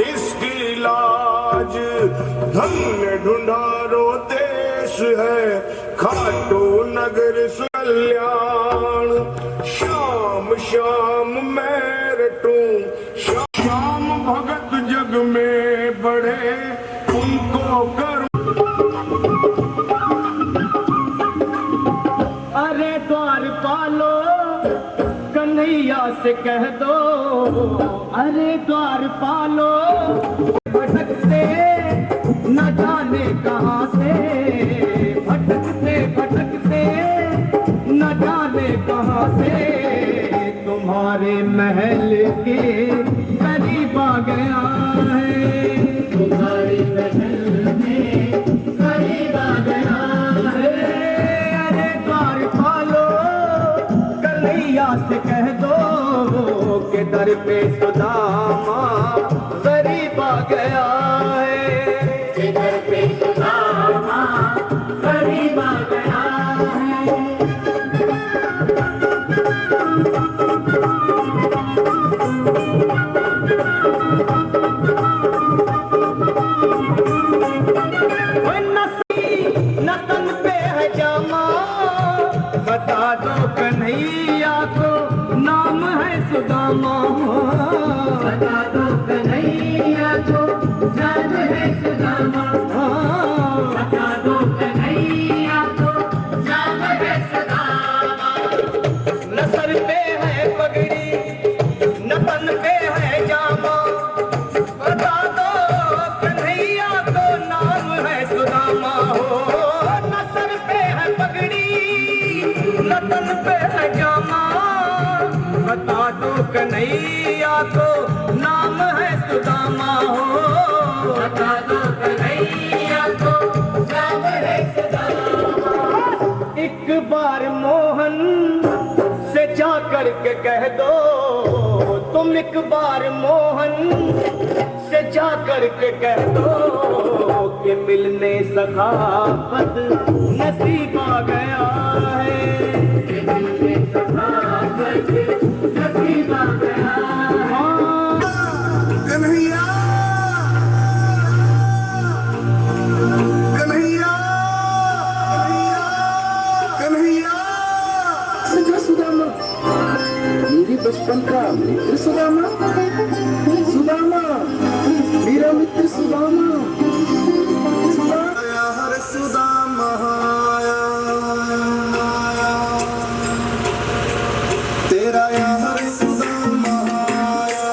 इसकी लाज। धन्य ढूंढारो देश है खाटू नगर कल्याण। श्याम श्याम मैं रटूं श्याम भगत जग में बढ़े उनको करूं। अरे द्वार पालो कन्हैया से कह दो, अरे द्वार पालो भटकते न जाने कहाँ से, भटकते भटकते न जाने कहाँ से तुम्हारे महल के करीब आ गया है, तुम्हारे महल में करीब आ गया है। अरे द्वार पालो कन्हैया से कह दो के दर पे सुदामा करीब आ गया है, के दर पे सुदामा करीब आ गया है। न तन पे है जामा बता दो कन्हैया को नाम है सुदामा, बता दो कन्हैया को नाम है सुदामा, बता दो कन्हैया को नाम है सुदामा। न सर पे है पगड़ी न तन पे है जामा, बता दो कन्हैया को नाम है सुदामा हो। न सर पे है पगड़ी न तन पे है जामा, बता दो कन्हैया को नाम है सुदामा हो, बता दो कन्हैया को नाम है सुदामा। एक बार मोहन से जा करके कह दो, तुम एक बार मोहन से जा करके कह दो कि मिलने सखावत नसीब आ गया है, कि मिलने सखावत नसीब आ गया है। कन्हैया कन्हैया कन्हैया सजा सुदामा मेरे बचपन का मित्र सुदामा, सुदामा मेरा मित्र सुदामा, आया हर सुदामा आया, तेरा या हर सुदामा आया।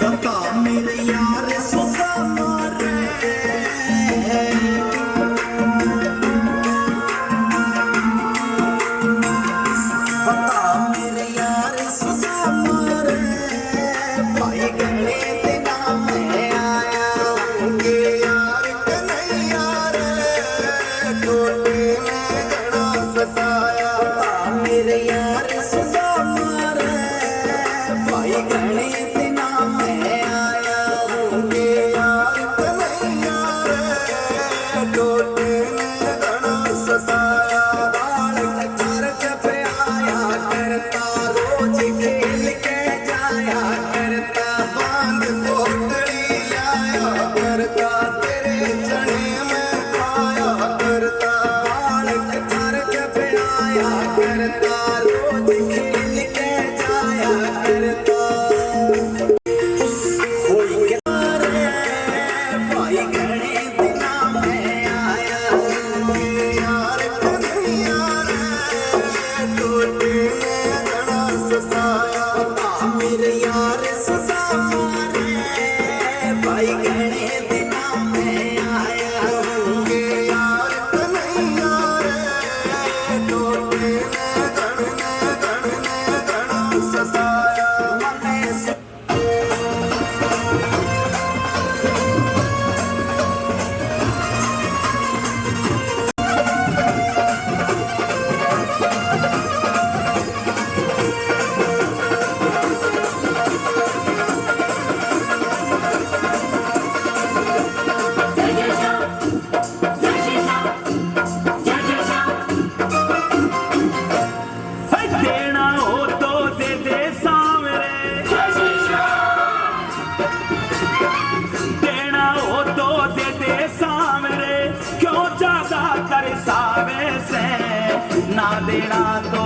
बता मेरे यार सुदामा रे, बता मेरे यार सुदामा रे, भाई गले ते नाम है आया होंगे यार कन्हैया रे, टोटे में घड़ा ससाया। बता मेरे यार सुदामा रे, भाई गले ते नाम है आया होंगे यार कन्हैया रे, टोटे में घड़ा ससाया। बालक चर्च पे आया करता रोज खेल के जाया करता, बांध पोटली लाया करता, तेरे चने में खाया करता। ना देना तो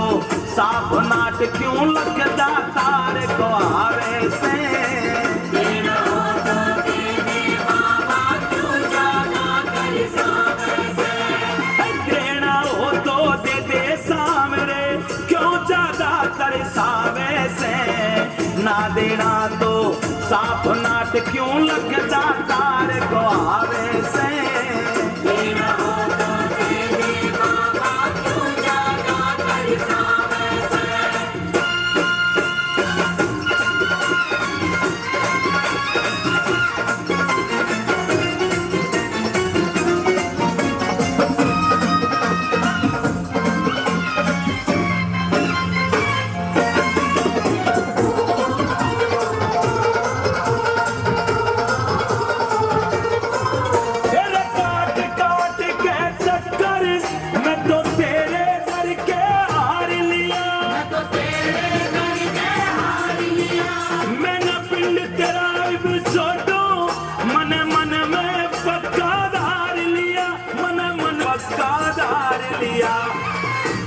साफ नाट क्यों लगदा तार को आवे से देना हो तो दे दे बाबा क्यों जाना कर सावे से देना हो तो दे दे सामरे क्यों ज्यादा तरसावे से ना देना तो साफ नाट क्यों लगदा तार को आवे से देना हो तो दे दे बाबा क्यों ज्यादा तरसावे से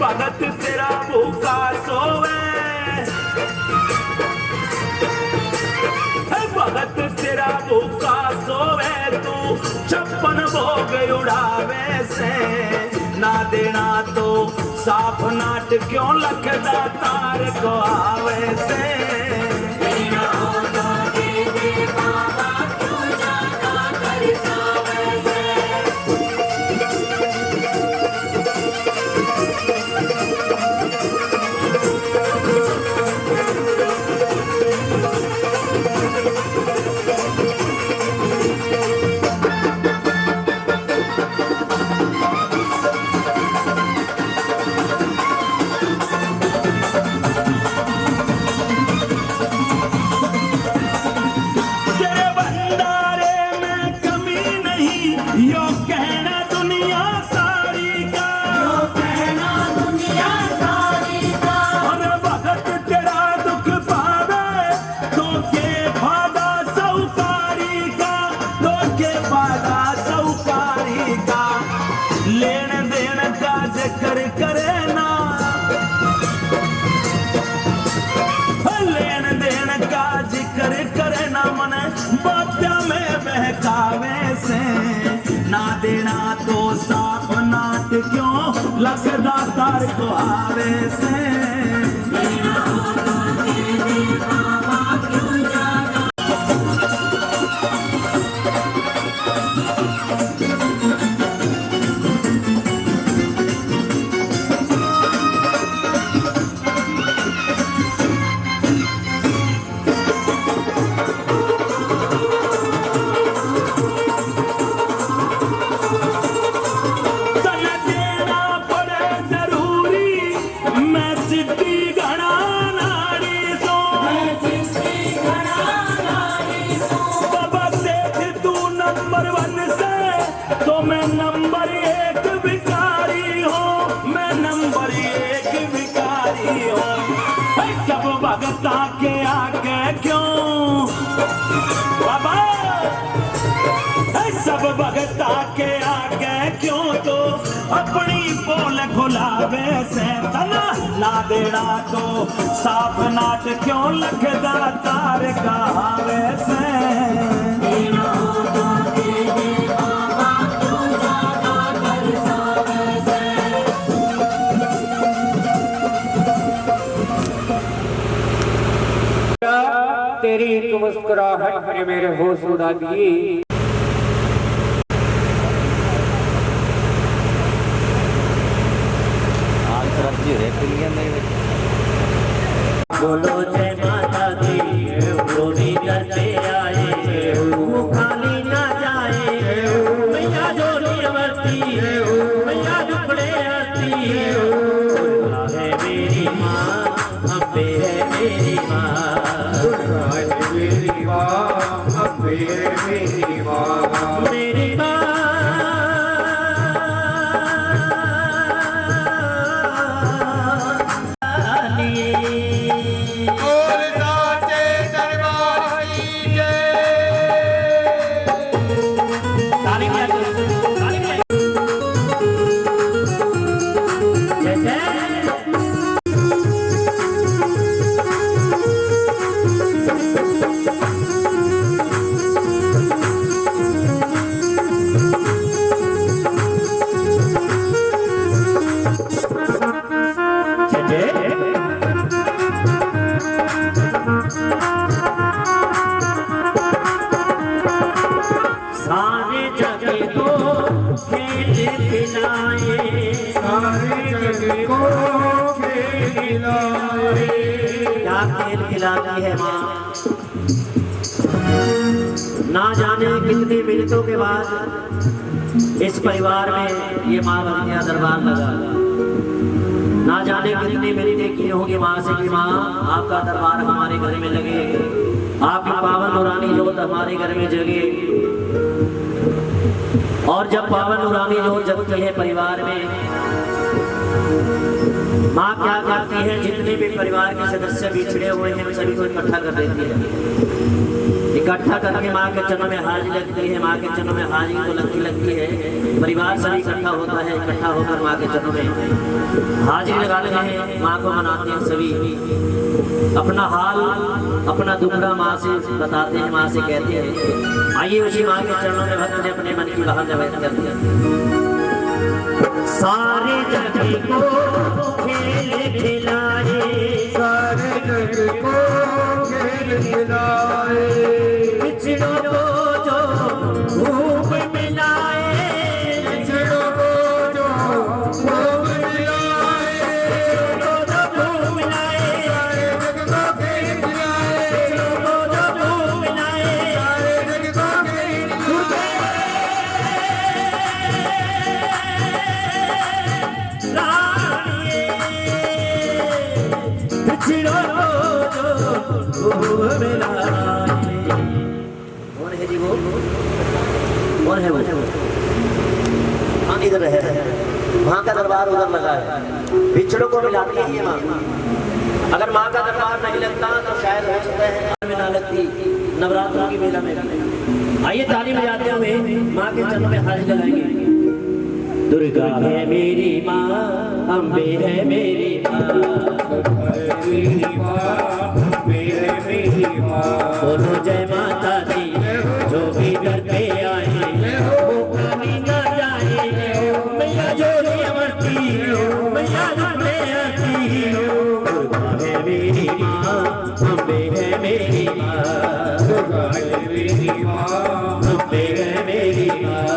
भगत तेरा भूखा सोवे भगत तेरा भूखा सोवे तू 56 भोग उड़ावे से ना देना तो साफ नाट क्यों लगदा तार को आवे से देना हो तो दे दे बाबा क्यों ज्यादा तरसावे से ना देना तो साफ नाट क्यों लगदा तार को आवे से देना हो तो दे दे बाबा क्यों ज्यादा भगता के आगे क्यों बाबा सब भगता के आगे क्यों तो अपनी पोल खुलावे से तना ना देना तो साफ नाट क्यों लगदा तार कहावे से देना हो तो दे दे बाबा क्यों ज्यादा तरसावे से तेरी एक मुस्कुराहट ने मेरे होश उड़ा दिए। बोलो जय माता दी वो भी करते आए वो खाली ना जाए मैया जो नियमती मैया दुखड़े आती है मेरी माँ अबे है मेरी माँ मेरी माँ अबे मेरी माँ मेरी माँ और यहाँ खेल खिलाती है माँ। ना जाने कितने मिनटों के बाद इस परिवार में ये माँ बन गया दरबार लगा। ना जाने कितने मिनटें की होंगी माँ से कि माँ आपका दरबार हमारे घर में लगे, आपकी पावन नूरानी जोत हमारे घर में जगे। और जब पावन नूरानी जोत जगती है परिवार में, माँ क्या करती है, जितने भी परिवार के सदस्य बिछड़े हुए हैं सभी को इकट्ठा कर देती है। इकट्ठा करके माँ के चरणों में हाजिरी लगती है। माँ के चरणों में हाजिरी तो लगती है, परिवार सभी इकट्ठा होता है। इकट्ठा होकर माँ के चरणों में हाजिरी लगाते हैं, माँ को मनाते हैं सभी। अपना हाल अपना दुखड़ा माँ से बताते हैं, माँ से कहते हैं। आइए उसी माँ के चरणों में भक्त ने अपने मन की बात व्यक्त कर दिया। सारे जग को खेल खिलाए, सारे जग को खेल खिलाए, बिछड़ों को जो भूख मिलाए, बिछड़ों को जो भूख मिलाए, बिछड़ों को जो भूख मिलाए, सारे जग को खेल खिलाए, बिछड़ों को जो भूख मिलाए, सारे जग को खेल खिलाए, बिछड़ों को जो भूख मिलाए। कौन है जी वो? कौन है वो? हाँ इधर है, वहाँ का दरबार उधर लगा है। बिछड़ों को मिलाती है ये माँ। अगर माँ का दरबार नहीं लगता तो शायद हो सकता है में ना लगती, नवरात्रों की मेला में भी। आइए ताली बजाते हुए माँ के चरणों में हाजिरी लगाएंगे। दुर्गा है मेरी माँ, अम्बे है मेरी माँ, मेरी माँ, मेरी माँ, बोलो जय माता दी। जो भी घर पे आए वो कभी ना जाए, मैया जोड़ी अमरती, मैया झुकने आती। दुर्गा है मेरी माँ, अम्बे है मेरी माँ, दुर्गा है मेरी माँ, अम्बे है मेरी माँ।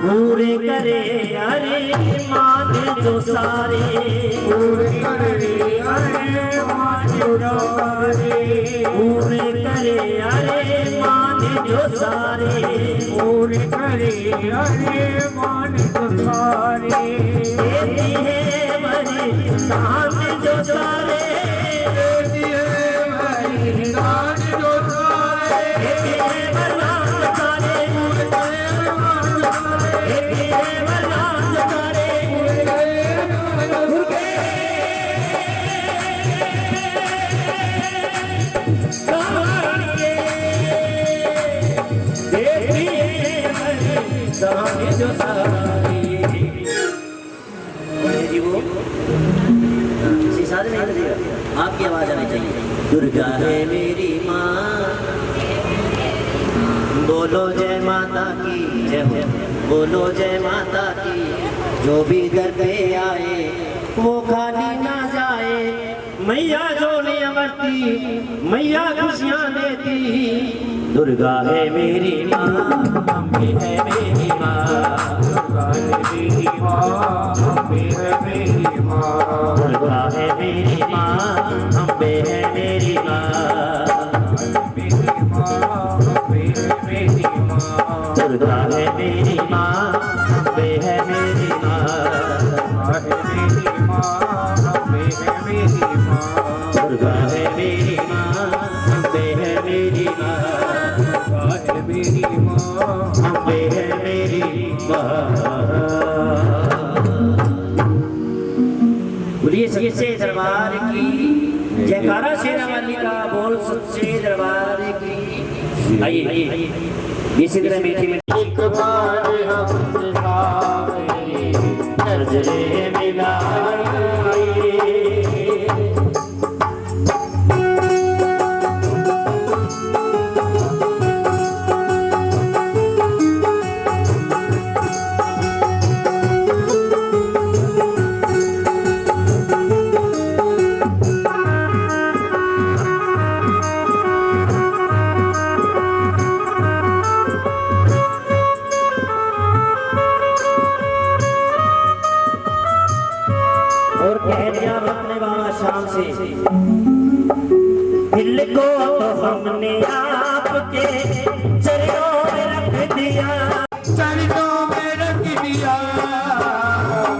पूरे करे अरे मान जो सारे, पूरे करे अरे मान जो सारे, पूरे करे अरे मान जो सारे, पूरे करे अरे मान जो सारे, देती है वरदान जो सारे, देती है वरदान जो सारे, देती है वरदान जो सारे, देती है वरदान जो सारे। जो सारे जी वो शीशा नहीं बजेगा, आपकी आवाज आनी चाहिए। दुर्गा है मेरी माँ, बोलो जय माता की जय हो, बोलो जय माता की। जो भी दर पे आए वो खाली ना जाए, मैया जोड़ी अमरती, मैया खुशियाँ देती। दुर्गा है मेरी माँ, अम्बे है मेरी माँ, दुर्गा है मेरी माँ, अम्बे है मेरी माँ, दुर्गा है मेरी माँ, अम्बे है मेरी माँ, मेरी माँ, अम्बे है मेरी माँ, दुर्गा है मेरी माँ, अम्बे है मेरी माँ, दुर्गा है मेरी माँ, अम्बे है मेरी माँ, दुर्गा है मेरी माँ, अम्बे है मेरी माँ। बोलिए सच्चे दरबार की जयकारा, शेरा वाली का बोल सच्चे दरबार की। आइए इसी तरह मीठी एक बार हम सारे नजरे मिलाइए। और कह दिया अपने बाबा श्याम से, दिल को तो हमने आपके चरणों में रख दिया, चरणों में रख दिया,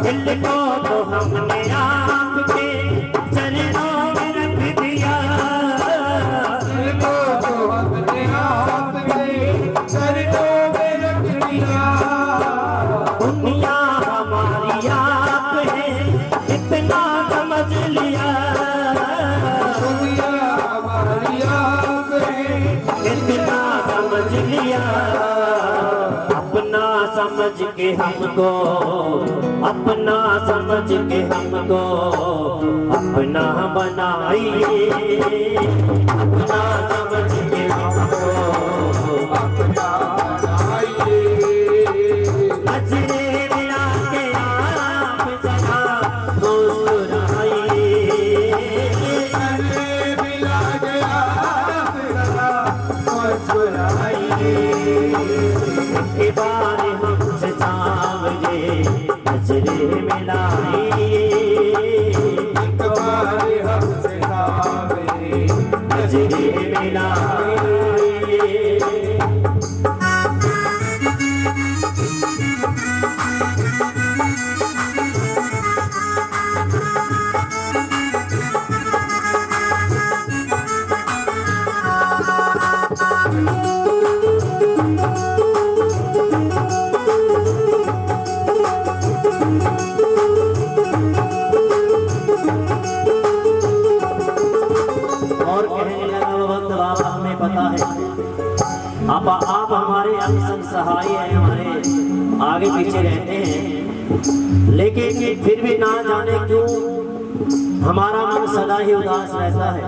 दिल को तो हमने आपके चरणों में रख दिया, दिल को तो हमने आपके चरणों में रख दिया। दुनिया हमारी आप है इतना समझ लिया, दुनिया हमारी आप है इतना समझ लिया, अपना समझ के हमको, अपना समझ के हमको अपना बनाइए, अपना समझ के हमको अपना बनाइए। नजरे मिला के आप जरा मुस्कुराइए, नजरे मिला के आप जरा मुस्कुराइए। एक बार हमसे सावरे नजरे मिलाइए, एक बार हमसे सावरे नजरे मिलाइए। और कहने लगा वक्त बाबा हमें पता है आप हमारे अंग संग सहाय हैं, हमारे आगे पीछे रहते हैं, लेकिन फिर भी ना जाने क्यों हमारा मन सदा ही उदास रहता है।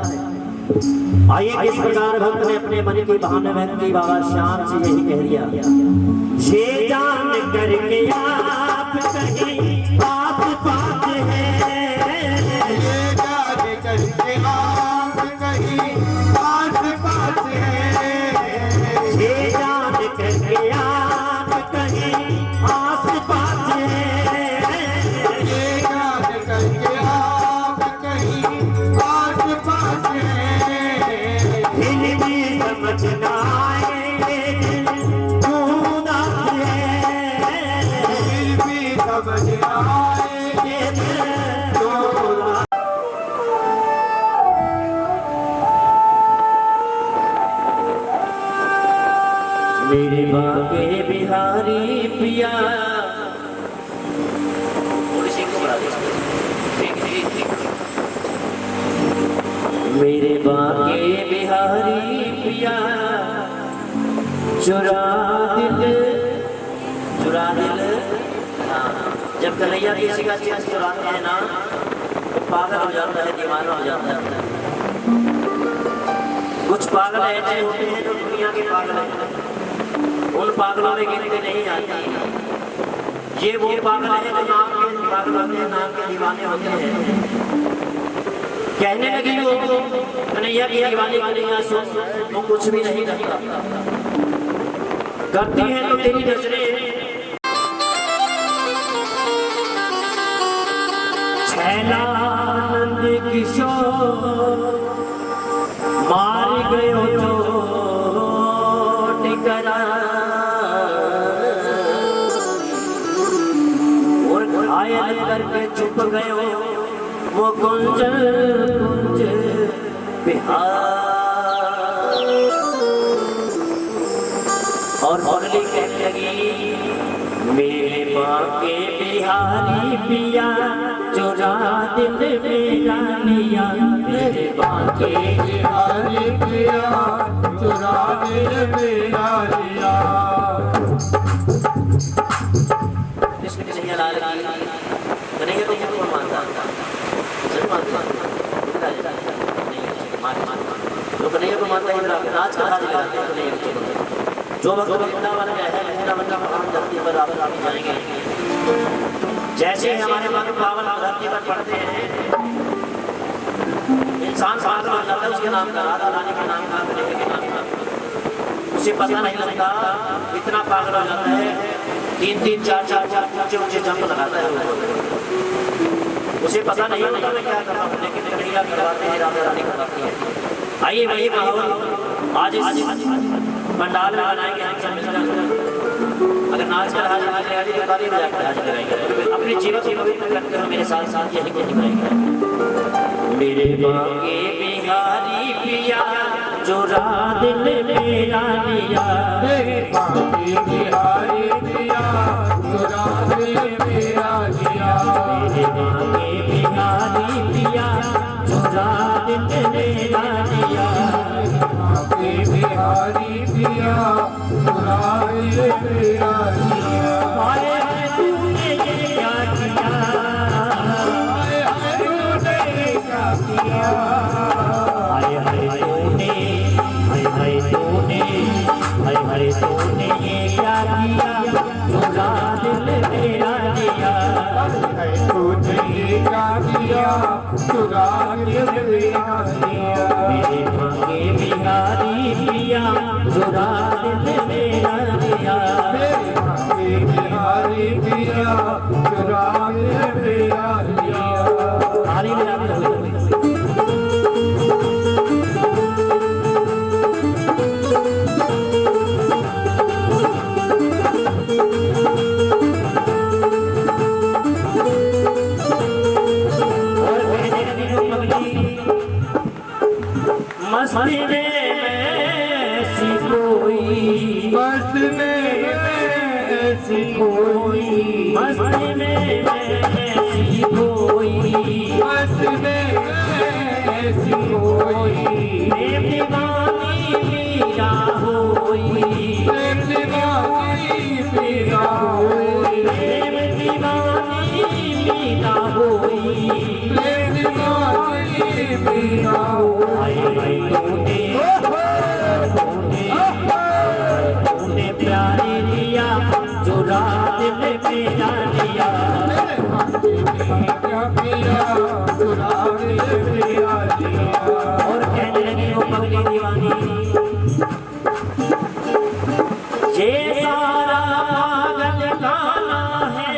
आइए किस प्रकार भक्त ने अपने मन की भावना व्यक्त की, बाबा श्याम से यही कह दिया, ये जान करके आप कहीं पास पास है, ये जान करके आप कहीं पास पास है, ये जान करके आप कहीं आस पास है, ये जान करके आप कहीं आस पास है। फिर भी समझ ना आए क्यों उदास है, फिर भी समझ आए ये दिल तो उदास। मेरे बाके बिहारी पिया, मेरे बाके बिहारी पिया, चुरा दिल, चुरा दिल। हाँ, जब कन्हैया किसी का चीज चुराते हैं ना तो पागल हो जाता है, दीवाना हो जाता है। कुछ पागल ऐसे होते हैं जो दुनिया के पागल हैं, उन पागलों में गिनती नहीं आती। ये वो पागल है जो नाम के पागल होते हैं, नाम के दीवाने होते हैं। कहने लगी वो कन्हैया की दीवानी कन्हैया सुन, तू कुछ भी नहीं करता, करती है तो तेरी नजरें। छैलानंद किशोर मार गए हो चोट करा, और घायल करके चुप गए हो वो कुंज कुंज बिहार। और अगली कहने लगी, मेरे बाके बिहारी पिया, चुरा दिल मेरा लिया, मेरे बाके बिहारी पिया, चुरा दिल मेरा लिया। कृष्ण कन्हैया लाल की। कन्हैया को कौन मानता सच मानता जो कन्हैया को मानता है राज का राज लगाते हैं कन्हैया को। जो भक्त वृंदावन में है वृंदावन का पावन धरती पर आप जाएंगे, जैसे ही हमारे मन पावन धरती पर पढ़ते हैं इंसान पागल हो जाता है उसके नाम का, राधा रानी के नाम का, कन्हैया के नाम का, उसे पता नहीं लगता इतना पागल हो जाता है। 3-3 4-4 ऊंचे जंप लगाता है, उसे पता नहीं होता मैं क्या कर रहा हूँ, लेकिन कन्हैया करवाते हैं, राधा रानी करवाती है। आइए वही माहौल आज पंडाल में बनाएंगे हम सब मिलकर। अगर नाच कर हाजिर लगाएंगे तो ताली बजाकर हाजिर लगाएंगे, अपने जीवन को पवित्र करते हुए मेरे साथ साथ यही कुछ दिखाएंगे। मेरे बागे बिहारी पिया जो रात दिल मेरा लिया, मेरे बागे बिहारी पिया जो रात दिल मेरा लिया, मेरे बागे बिहारी पिया जो रात दिल मेरा लिया, बागे बिहारी पिया जो रात दिल मेरा लिया। हाय हाय तूने ये क्या किया, हाय हाय तूने क्या किया, हाय हाय तूने, हाय हाय तूने, हाय हाय तूने ये क्या किया जो रात दिल मेरा लिया, तूने ये क्या किया जो रात दिल मेरा लिया। मेरे भागे बिहारी पिया जो रात दिल मेरा लिया, मेरे बागे बिहारी पिया जो रात दिल मेरा लिया। ताली बजाते हुए मस्ती में ऐसी कोई, मस्ती में ऐसी कोई, मस्ती में ऐसी कोई, मस्ती में ऐसी कोई, प्रेम दीवानी मीरा होई, प्रेम दीवानी मेरा होई, प्रेम दीवानी मीरा होई, प्रेम दीवानी मेरा होई। हाय तूने, तूने प्यारे लिया जो रात में मेरा लिया, मेरे भागे में क्या किया जो रात दिल मेरा लिया। और कहने लगी वो पगली दीवानी, ये सारा पागल गाना है,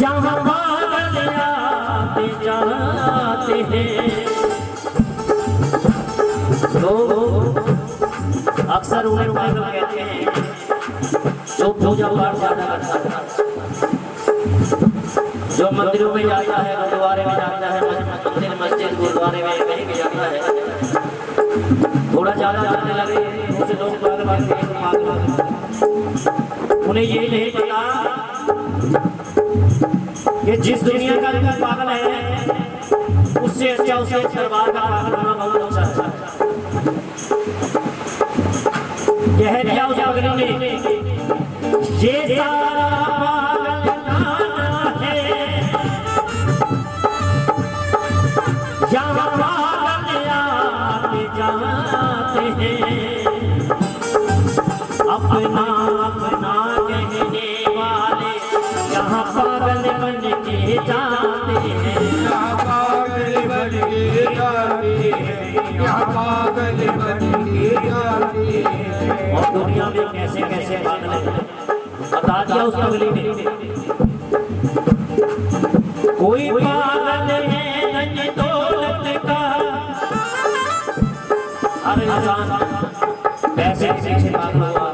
यहाँ पागल आते जाते हैं। लोग अक्सर उन्हें पागल कहते हैं जो पूजा पाठ ज्यादा करता है, जो मंदिरों में जाता है, गुरुद्वारे में जाता है, मंदिर मस्जिद गुरुद्वारे में कहीं भी जाता है, थोड़ा ज्यादा जाने लगे उसे लोग पागल मानते हैं, पागल। उन्हें ये नहीं पता कि जिस दुनिया का भी पागल है उससे अच्छा उसे दरबार का पागल होना बहुत अच्छा है। कह दिया उस पगली ने ये सारा पागल गाना है, यहाँ पागल आते जाते हैं, अपना अपना कहने वाले यहाँ पागल बन के जाते हैं, यहाँ पागल बन के जाते हैं, यहाँ पागल बन के जाते हैं। और दुनिया में कैसे कैसे पागल हैं बता दिया उस पगली ने। कोई पागल है धन दौलत का, हर इंसान पैसे के पीछे पागल हुआ।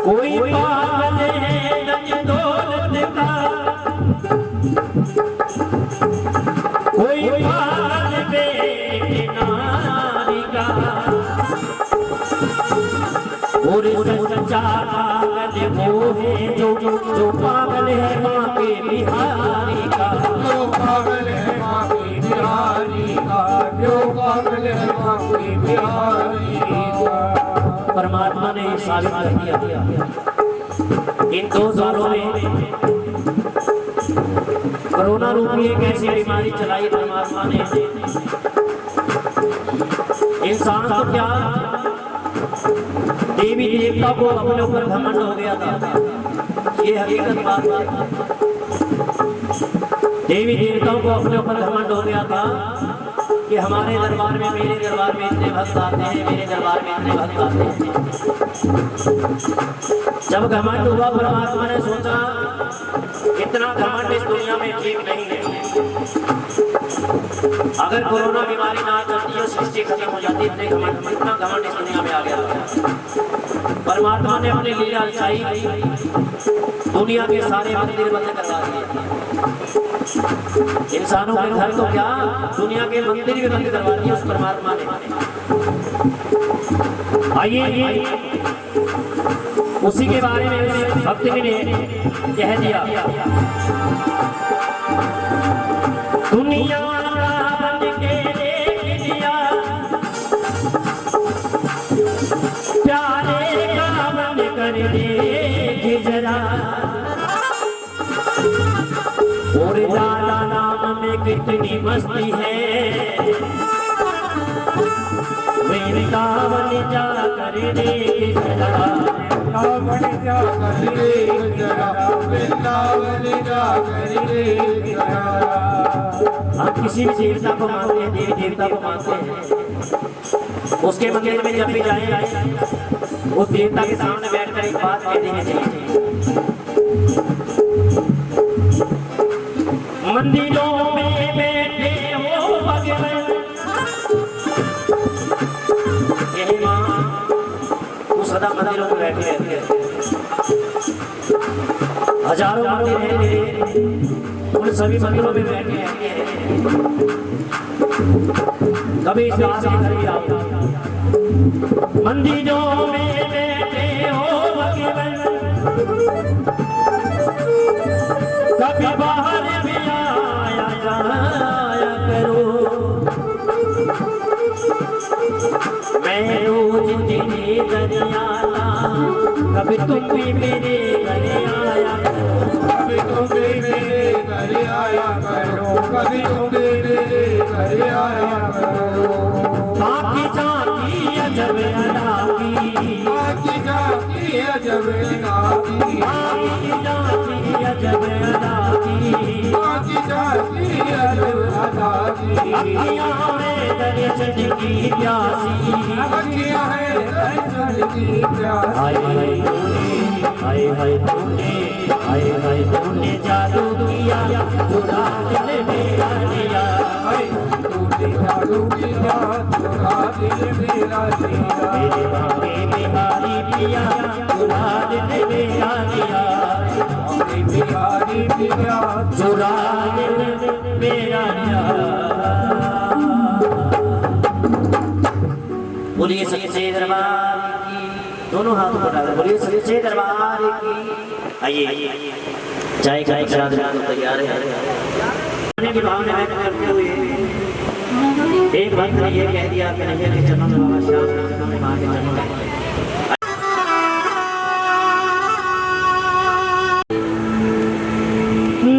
कोई पागल है धन दौलत का, कोई पागल बेटे नारी का, और सच्चा पागल वो है जो पागल है माँ के बिहारी का, जो पागल है माँ के बिहारी का, जो पागल है बांके बिहारी का। परमात्मा ने साबित कर दिया इन 2 सालों में कोरोना रूपी एक ऐसी बीमारी चलाई परमात्मा ने। इंसान को क्या देवी देवता को अपने ऊपर घमंड हो गया था, ये हकीकत बात है। देवी देवताओं को अपने ऊपर घमंड हो गया था कि हमारे दरबार में, मेरे दरबार में इतने भक्त आते हैं, मेरे दरबार में इतने भक्त आते हैं। जब घमंड हुआ परमात्मा ने सोचा इतना घमंड इस दुनिया में ठीक नहीं है। अगर कोरोना बीमारी ना चलती है सृष्टि खत्म हो जाती, इतने घमंड, इतना घमंड इस दुनिया में आ गया। परमात्मा ने अपनी लीला रचाई, दुनिया के सारे मंदिर बंद करवा दिए। इंसानों के घर तो क्या, दुनिया के मंदिर भी बंद करवा दिए उस परमात्मा ने। आइए उसी के बारे में भक्त ने कह दिया, दुनिया बन के देख लिया, प्यारे का बन कर देख जरा, और दादा नाम में कितनी मस्ती है, वृंदावन जा कर देख जरा, वृंदावन जा कर देख जरा, वृंदावन जा कर देख जरा। हम किसी भी देवता को मानते हैं, देवी देवता को मानते हैं, उसके मंदिर में जब भी जाए उस देवता के सामने बैठकर एक बात कह देनी चाहिए, मंदिरों में बैठे हो भगवान, यही माँ तू सदा मंदिरों में बैठे रहते हैं। हजारों मंदिर हैं मेरे, उन सभी मंदिरों में बैठे रहते हैं। कभी इस दास के घर भी आओ, मंदिरों में बैठे हो भगवान, कभी बाहर भी आया जाया करो, मैं रोज तेरे घर आना, कभी तुम भी मेरे घर आया करो, कभी तुम भी मेरे घर आया करो, कभी तुम भी मेरे घर आया करो। बाकी जाती अजब अदा की, बाकी जाती अजब अदा की, बाकी जाती अजब अदा की, बाकी जाती अजब अदा की। अखियाँ हैं दर्शन की प्यासी, अखियाँ हैं दर्शन की प्यासी। हाय हाय तूने, हाय हाय तूने जादू किया, पूरा दिल मेरा लिया, तूने जादू किया, पूरा दिल मेरा लिया। मेरे भागे बिहारी पिया, पूरा दिल मेरा लिया, मेरे बिहारी पिया, पूरा दिल मेरा लिया। बोलिए सच्चे दरबार की, दोनों हाथों को उठाकर बोलिए सच्चे दरबार की। आइए चाय का प्रसाद तैयार है। की भावना व्यक्त करते हुए एक भक्त ने ये कह दिया कि नहीं के चरणों में बाबा श्याम के चरणों में, मां के चरणों में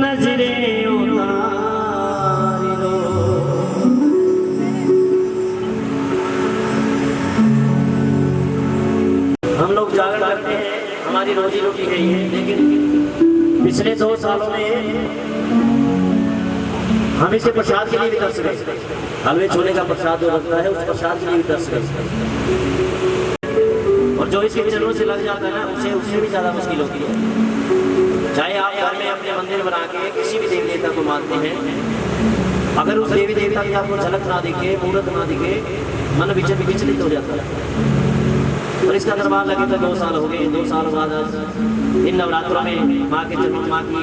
नजरें उतार लो, हम लोग जागरण करते हैं, हमारी रोजी रोटी है ये, लेकिन पिछले 2 सालों में हम इसे प्रसाद के लिए भी तरस गए। हलवे छोले का प्रसाद जो बनता है उस प्रसाद के लिए भी तरस गए, और जो इसके चरणों से लग जाता है ना उससे भी ज्यादा मुश्किल होती है। चाहे आप घर में अपने मंदिर बना के किसी भी देवी देवता को मानते हैं, अगर उस देवी देवता की आपको झलक ना दिखे, मूर्त ना दिखे, मन विचलित हो जाता है। और इसका दरबार लगे तो 2 साल हो गए। 2 साल बाद इन नवरात्रों में माँ के चरणों, माँ की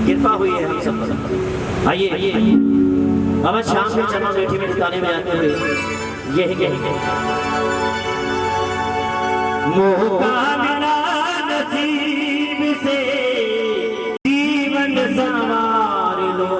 कृपा हुई है हम सब पर। आइए बाबा श्याम के चरणों में बैठी ताने बजाते हुए यही कहेंगे, मोह का मिला नसीब से जीवन संवार लो,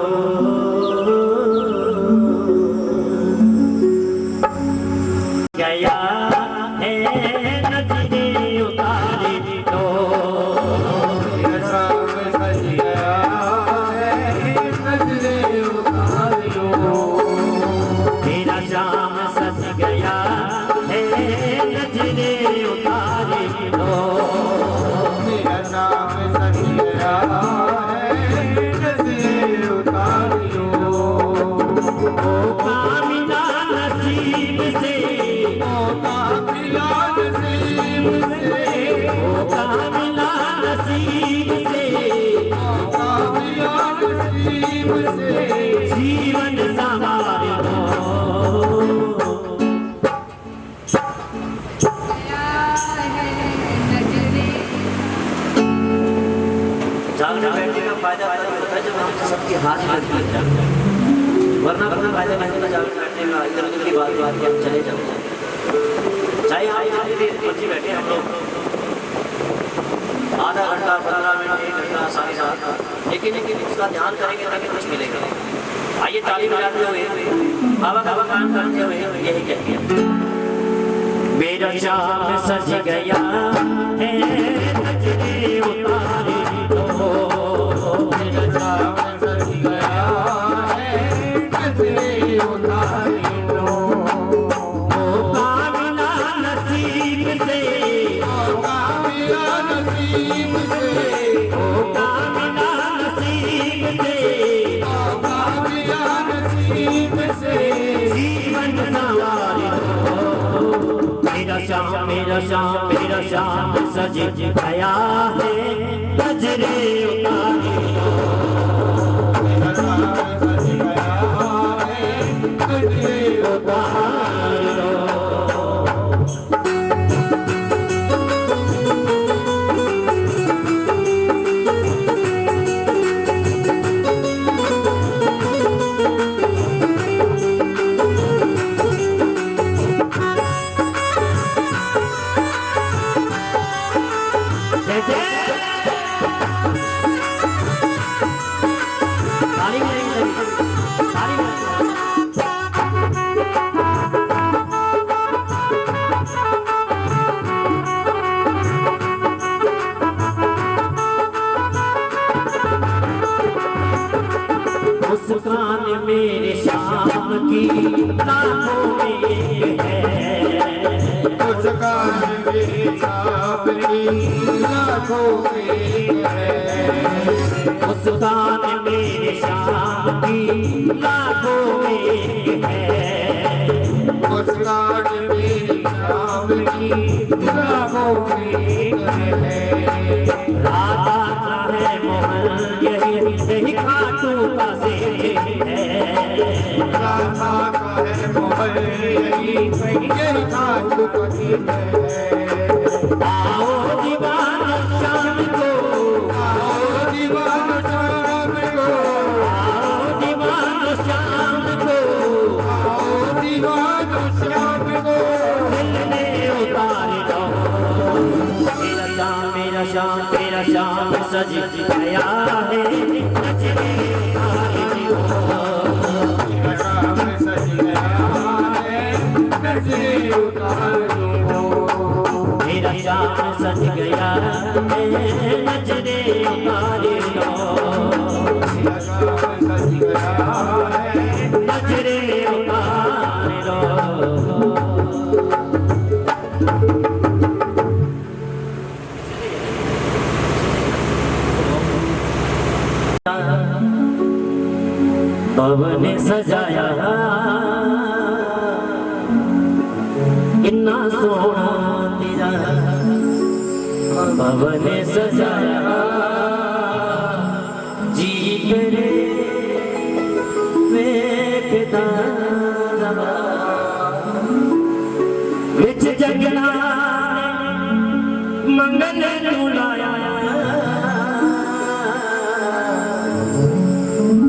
मौका मिला नसीब से, मौका मिला नसीब से, मौका मिला नसीब से, मौका मिला नसीब से, जीवन संवार दो। जागने बैठने का फायदा तभी होता है जब हम सबकी हाथ लगती है, वरना कोई फायदा नहीं होता जागने बैठने का। इधर उधर की बात बात हम चले जाते हैं, चाहे आप जितनी देर मर्जी बैठे हम लोग, आधा घंटा 15 मिनट 1 घंटा 7:30, लेकिन उसका ध्यान करेंगे तभी कुछ मिलेगा। आइए ताली बजाते हुए बाबा का काम करते हुए यही कहेंगे, मेरा शाम सज गया है नजरे उतारे दो, मेरा शाम सज गया है नजरे उतारे दो, मौका मिला नसीब से, मौका मिला नसीब से, मौका मिला नसीब से, मौका मिला नसीब से, जीवन संवार दो। मेरा शाम सज गया है नजरे उतारे दो, मेरा शाम सज गया है नजरे उतारे दो। मुस्कान मेरे शाम की लाखों में एक है, मुस्कान मेरे शाम की लाखों में एक है, मुस्कान मेरे शाम की लाखों में एक है, मुस्कान मेरी शाम की लाखों में एक है, राधा का है मोहन यही यही खाटू का सेज है, राधा का है मोहन यही खाटू का सेज है, आओ दीवानो शाम को, आओ दीवानो शाम को, आओ दीवानो शाम को, आओ दीवानो शाम को, मिलने उतार दो। मेरा शाम सज गया है नजरे उतारे दो, मेरा शाम सज गया है नजरे उतार दो, मेरा शाम सज गया है नजरे उतारे दो, मेरा शाम सज गया है नजरे उतारे दो। पवन ने सजाया इन्ना सोना तेरा, पवन ने सजाया जी करे वेखदा विच जगना मंगल तुलाया,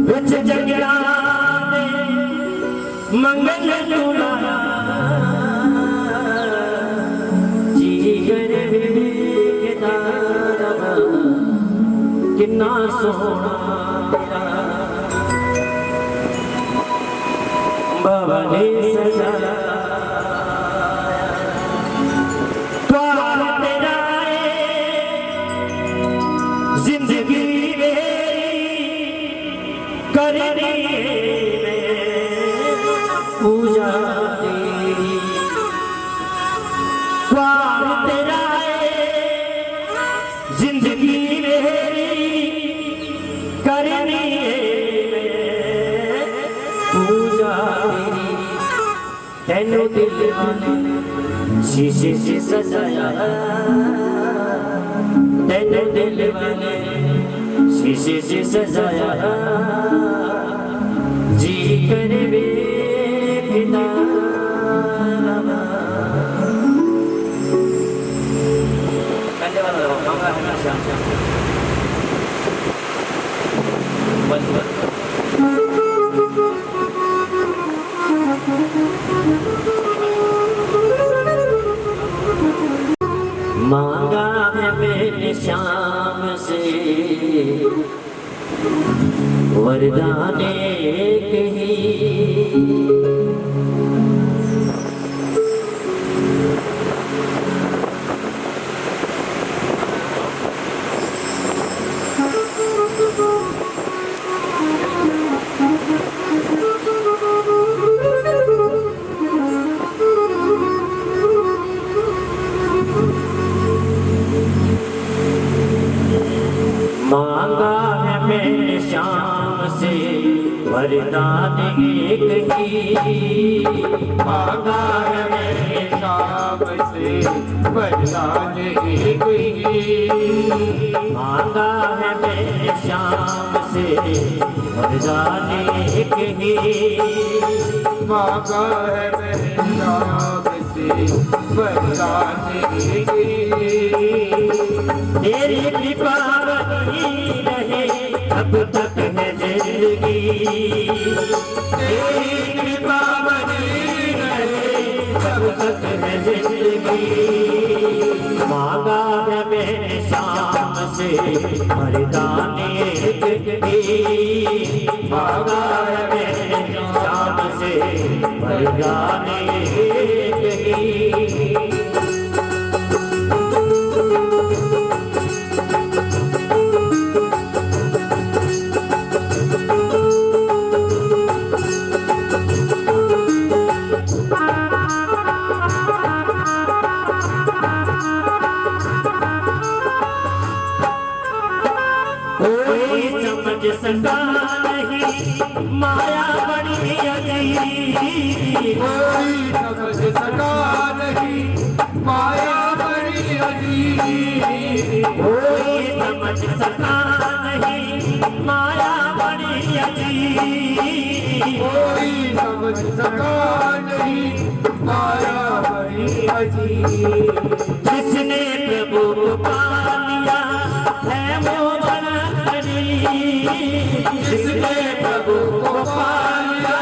विच जगना मंगल तुलाया, जीगर वेखदा किन्ना सोना तेरा, बाबा ने सजाया प्यार तेरा जिंदगी करनी पूजा तेरी, प्यार तेरा जिंदगी करनी पूजा तेरी। तेनू दिल वाले शीशे से सजाया, तेनू दिल वाले शीशे से सजाया, जी कर बेखदा पहले वाला मांगा है श्याम मांगा है मैंने शाम से वरदाने कही, मांगा है मैंने शाम से वरदान एक ही, मांगा है मैंने शाम से वरदान एक ही, मांगा है मैंने शाम से वरदान एक ही, मांगा है मैंने शाम से वरदान एक ही। तेरी कृपा बनी रहे अब तक है जिंदगी, तेरी कृपा बनी रहे अब तक है जिंदगी, मांगा है मैंने शाम से वरदान एक ही, मांगा है मैंने शाम से वरदान एक ही। समझ सका नहीं माया बड़ी अजीब, कोई समझ सका नहीं माया बड़ी अजीब, कोई समझ सका नहीं माया बड़ी अजीब, कोई समझ सका नहीं माया बड़ी अजीब। जिसने प्रभु को पा लिया है वो जिसने प्रभु को पा लिया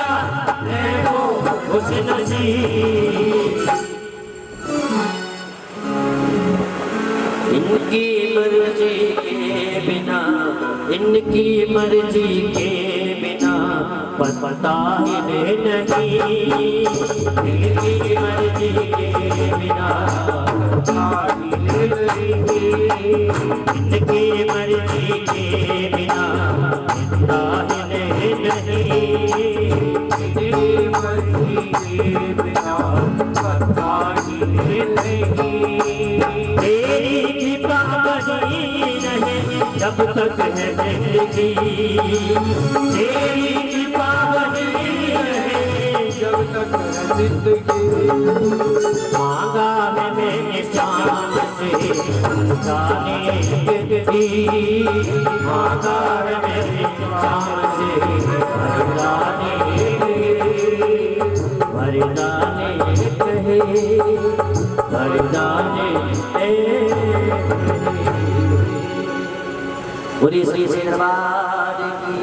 है वो खुश नसीब। इनकी मर्जी के बिना, इनकी मर्जी के बिना पता ही नहीं, इनकी मर्जी के बिना पता ही नहीं, इनकी मर्जी के बिना पता ही नहीं, इनकी मर्जी के बिना पता ही नहीं। तेरी कृपा बनी रहे जब तक है जिंदगी, तेरी कृपा बनी रहे जब तक है जिंदगी, मांगा है मैंने शाम से वरदान एक ही, मांगा है मैंने शाम से वरदान एक ही, वरदान एक ही, वरदान एक ही। पूरी श्री श्री दरबार की।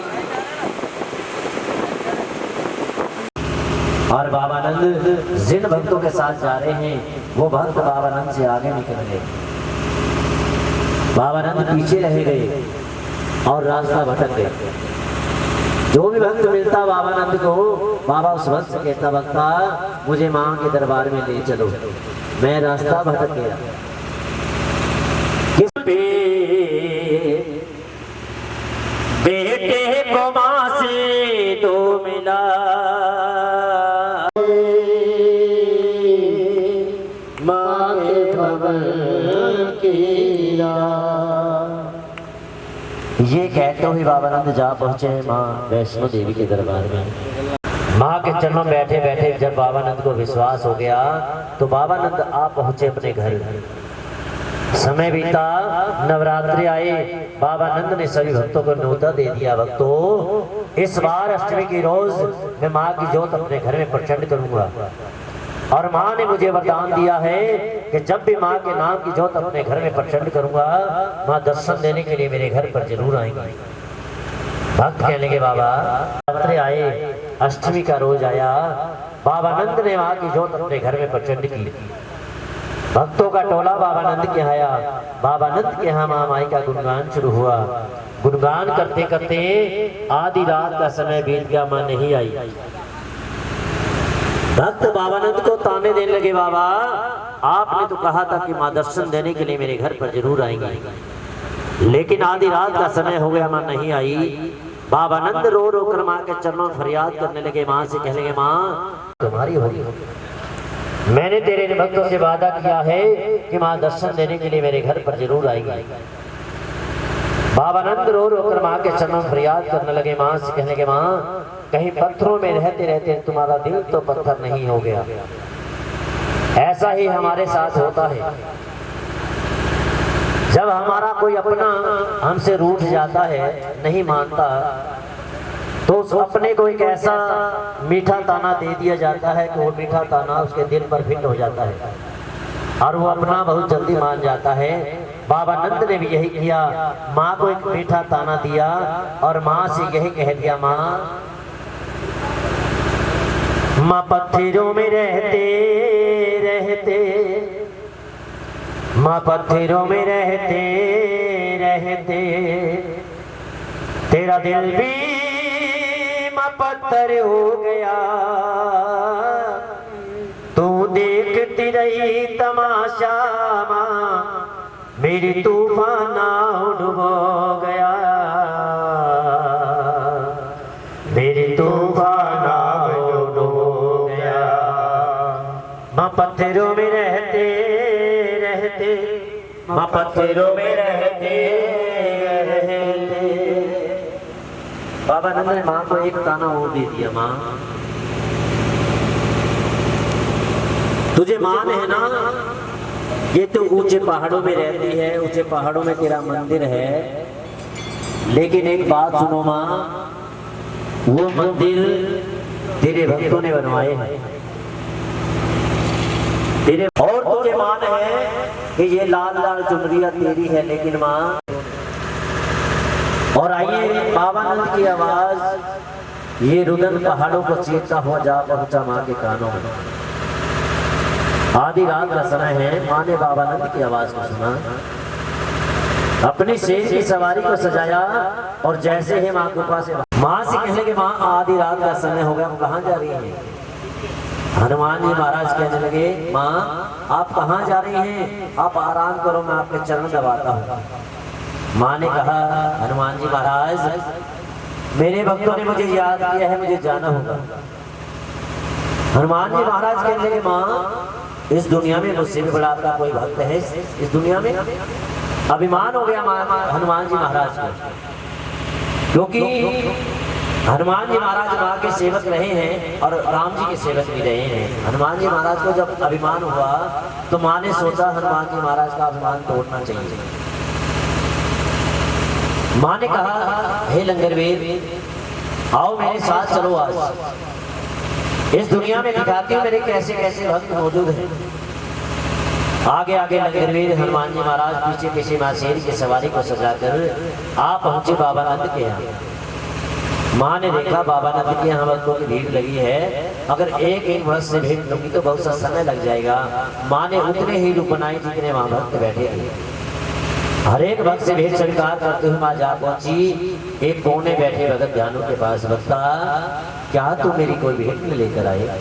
और बाबानंद जिन भक्तों के साथ जा रहे हैं वो भक्त बाबानंद से आगे निकल गए, बाबानंद पीछे रह गए और रास्ता भटक गए। जो भी भक्त मिलता बाबानंद को, बाबा उस भक्त से कहता, भक्ता मुझे माँ के दरबार में ले चलो, मैं रास्ता भटक गया। किस पे बेटे को माँ से तो मिला, माँ के भवन किया। ये कहते हुए बाबानंद जा पहुंचे माँ वैष्णो देवी के दरबार में। माँ के चरणों में बैठे बैठे जब बाबानंद को विश्वास हो गया तो बाबानंद आप पहुंचे अपने घर। समय बीता, नवरात्रि आए, बाबानंद ने सभी भक्तों को न्योता दे दिया, भक्तों इस बार अष्टमी की रोज मैं माँ की जोत अपने घर में प्रचंड करूंगा। और माँ ने मुझे वरदान दिया है कि जब भी माँ के नाम की जोत अपने घर में प्रचंड करूंगा, माँ दर्शन देने के लिए मेरे घर पर जरूर आएंगे। भक्त कहने लगे बाबा नवरात्रि आए, अष्टमी का रोज आया, बाबानंद ने माँ की जोत अपने घर में प्रचंड की। भक्तों का टोला बाबानंद के आया। बाबानंद के यहाँ माँ माई का गुणगान शुरू हुआ। गुणगान करते करते आधी रात का समय बीत गया, माँ नहीं आई। भक्त बाबानंद को ताने देने लगे, बाबा आपने तो कहा था कि माँ दर्शन देने के लिए मेरे घर पर जरूर आएंगे, लेकिन आधी रात का समय हो गया, माँ नहीं आई। बाबानंद रो रो कर माँ के चरणों में फरियाद करने लगे। माँ से कहने लगे, माँ तुम्हारी होगी, मैंने तेरे भक्तों से वादा किया है कि माँ दर्शन देने के लिए मेरे घर पर जरूर आएगी। बाबानंद रो रो कर माँ के चरणों में फरियाद करने लगे। माँ से कहने लगे, माँ कहीं पत्थरों में रहते रहते तुम्हारा दिल तो पत्थर नहीं हो गया। ऐसा ही हमारे साथ होता है, जब हमारा कोई अपना हमसे रूठ जाता है, नहीं मानता, तो उस अपने को एक ऐसा मीठा ताना दे दिया जाता है कि वो मीठा ताना उसके दिल पर फिट हो जाता है और वो अपना बहुत जल्दी मान जाता है। बाबानंद ने भी यही किया, माँ को एक मीठा ताना दिया और माँ से यही कह दिया, माँ पत्थरों में रहते रहते, माँ पत्थरों में रहते रहते तेरा दिल भी माँ पत्थर हो गया। तू देखती रही तमाशा माँ, मेरी तूफान डुबो गया, मेरी तूफान डुबो गया। माँ पत्थरों में रहते रहते, माँ पत्थरों में रहते रहते। बाबानंद ने माँ को एक ताना और दे दिया, माँ तुझे मान है ना, ये तो ऊंचे पहाड़ों में रहती है, ऊंचे पहाड़ों में तेरा मंदिर है, लेकिन एक बात सुनो माँ, वो मंदिर तेरे भक्तों ने बनवाए हैं, तेरे और तुझे मान है कि ये लाल लाल चुनरिया तेरी है, लेकिन माँ। और आइए बाबानंद की आवाज ये रुदन पहाड़ों को चीरता हुआ जा पहुंचा माँ के कानों में। आधी रात का समय है, माँ ने बाबानंद की आवाज को सुना, अपनी शेर की सवारी को सजाया और जैसे ही माँ गुफा से माँ से कहने लगे, माँ आधी रात का समय हो गया, कहाँ जा रही है? हनुमान जी महाराज कहने लगे, माँ आप कहाँ जा रही हैं? आप आराम करो, मैं आपके चरण दबाता हूँ। माँ ने कहा, हनुमान जी महाराज मेरे भक्तों ने मुझे याद किया है, मुझे जाना होगा। हनुमान जी महाराज कहने लगे, माँ इस दुनिया में मुझसे भी बड़ा आपका कोई भक्त है? इस दुनिया में अभिमान हो गया हनुमान जी महाराज को, क्योंकि हनुमान जी महाराज माँ के सेवक रहे हैं और राम जी के सेवक भी रहे हैं। हनुमान जी महाराज को जब अभिमान हुआ तो माँ ने सोचा हनुमान जी महाराज का अभिमान तोड़ना चाहिए। माँ ने कहा, हे लंगरवीर आओ मेरे साथ चलो, आज इस दुनिया में दिखाती हूँ मेरे कैसे कैसे भक्त मौजूद हैं। आगे आगे लंगरवीर हनुमान जी महाराज पीछे पीछे माँ शेर की सवारी को सजाकर आप पहुंचे बाबानंद के यहाँ। माँ ने देखा बाबानंद के यहाँ भक्तों की भीड़ लगी है, अगर एक एक वर्ष से भीड़ लगी तो बहुत सा समय लग जाएगा। माँ ने उतने ही रूप बनाए जितने वहाँ भक्त बैठे थे। हर एक भक्त से भेंट स्वीकार करते हुए माँ जा पहुंची एक कोने बैठे भगत ज्ञानों के पास। बता क्या तू मेरी कोई भेंट में लेकर आए?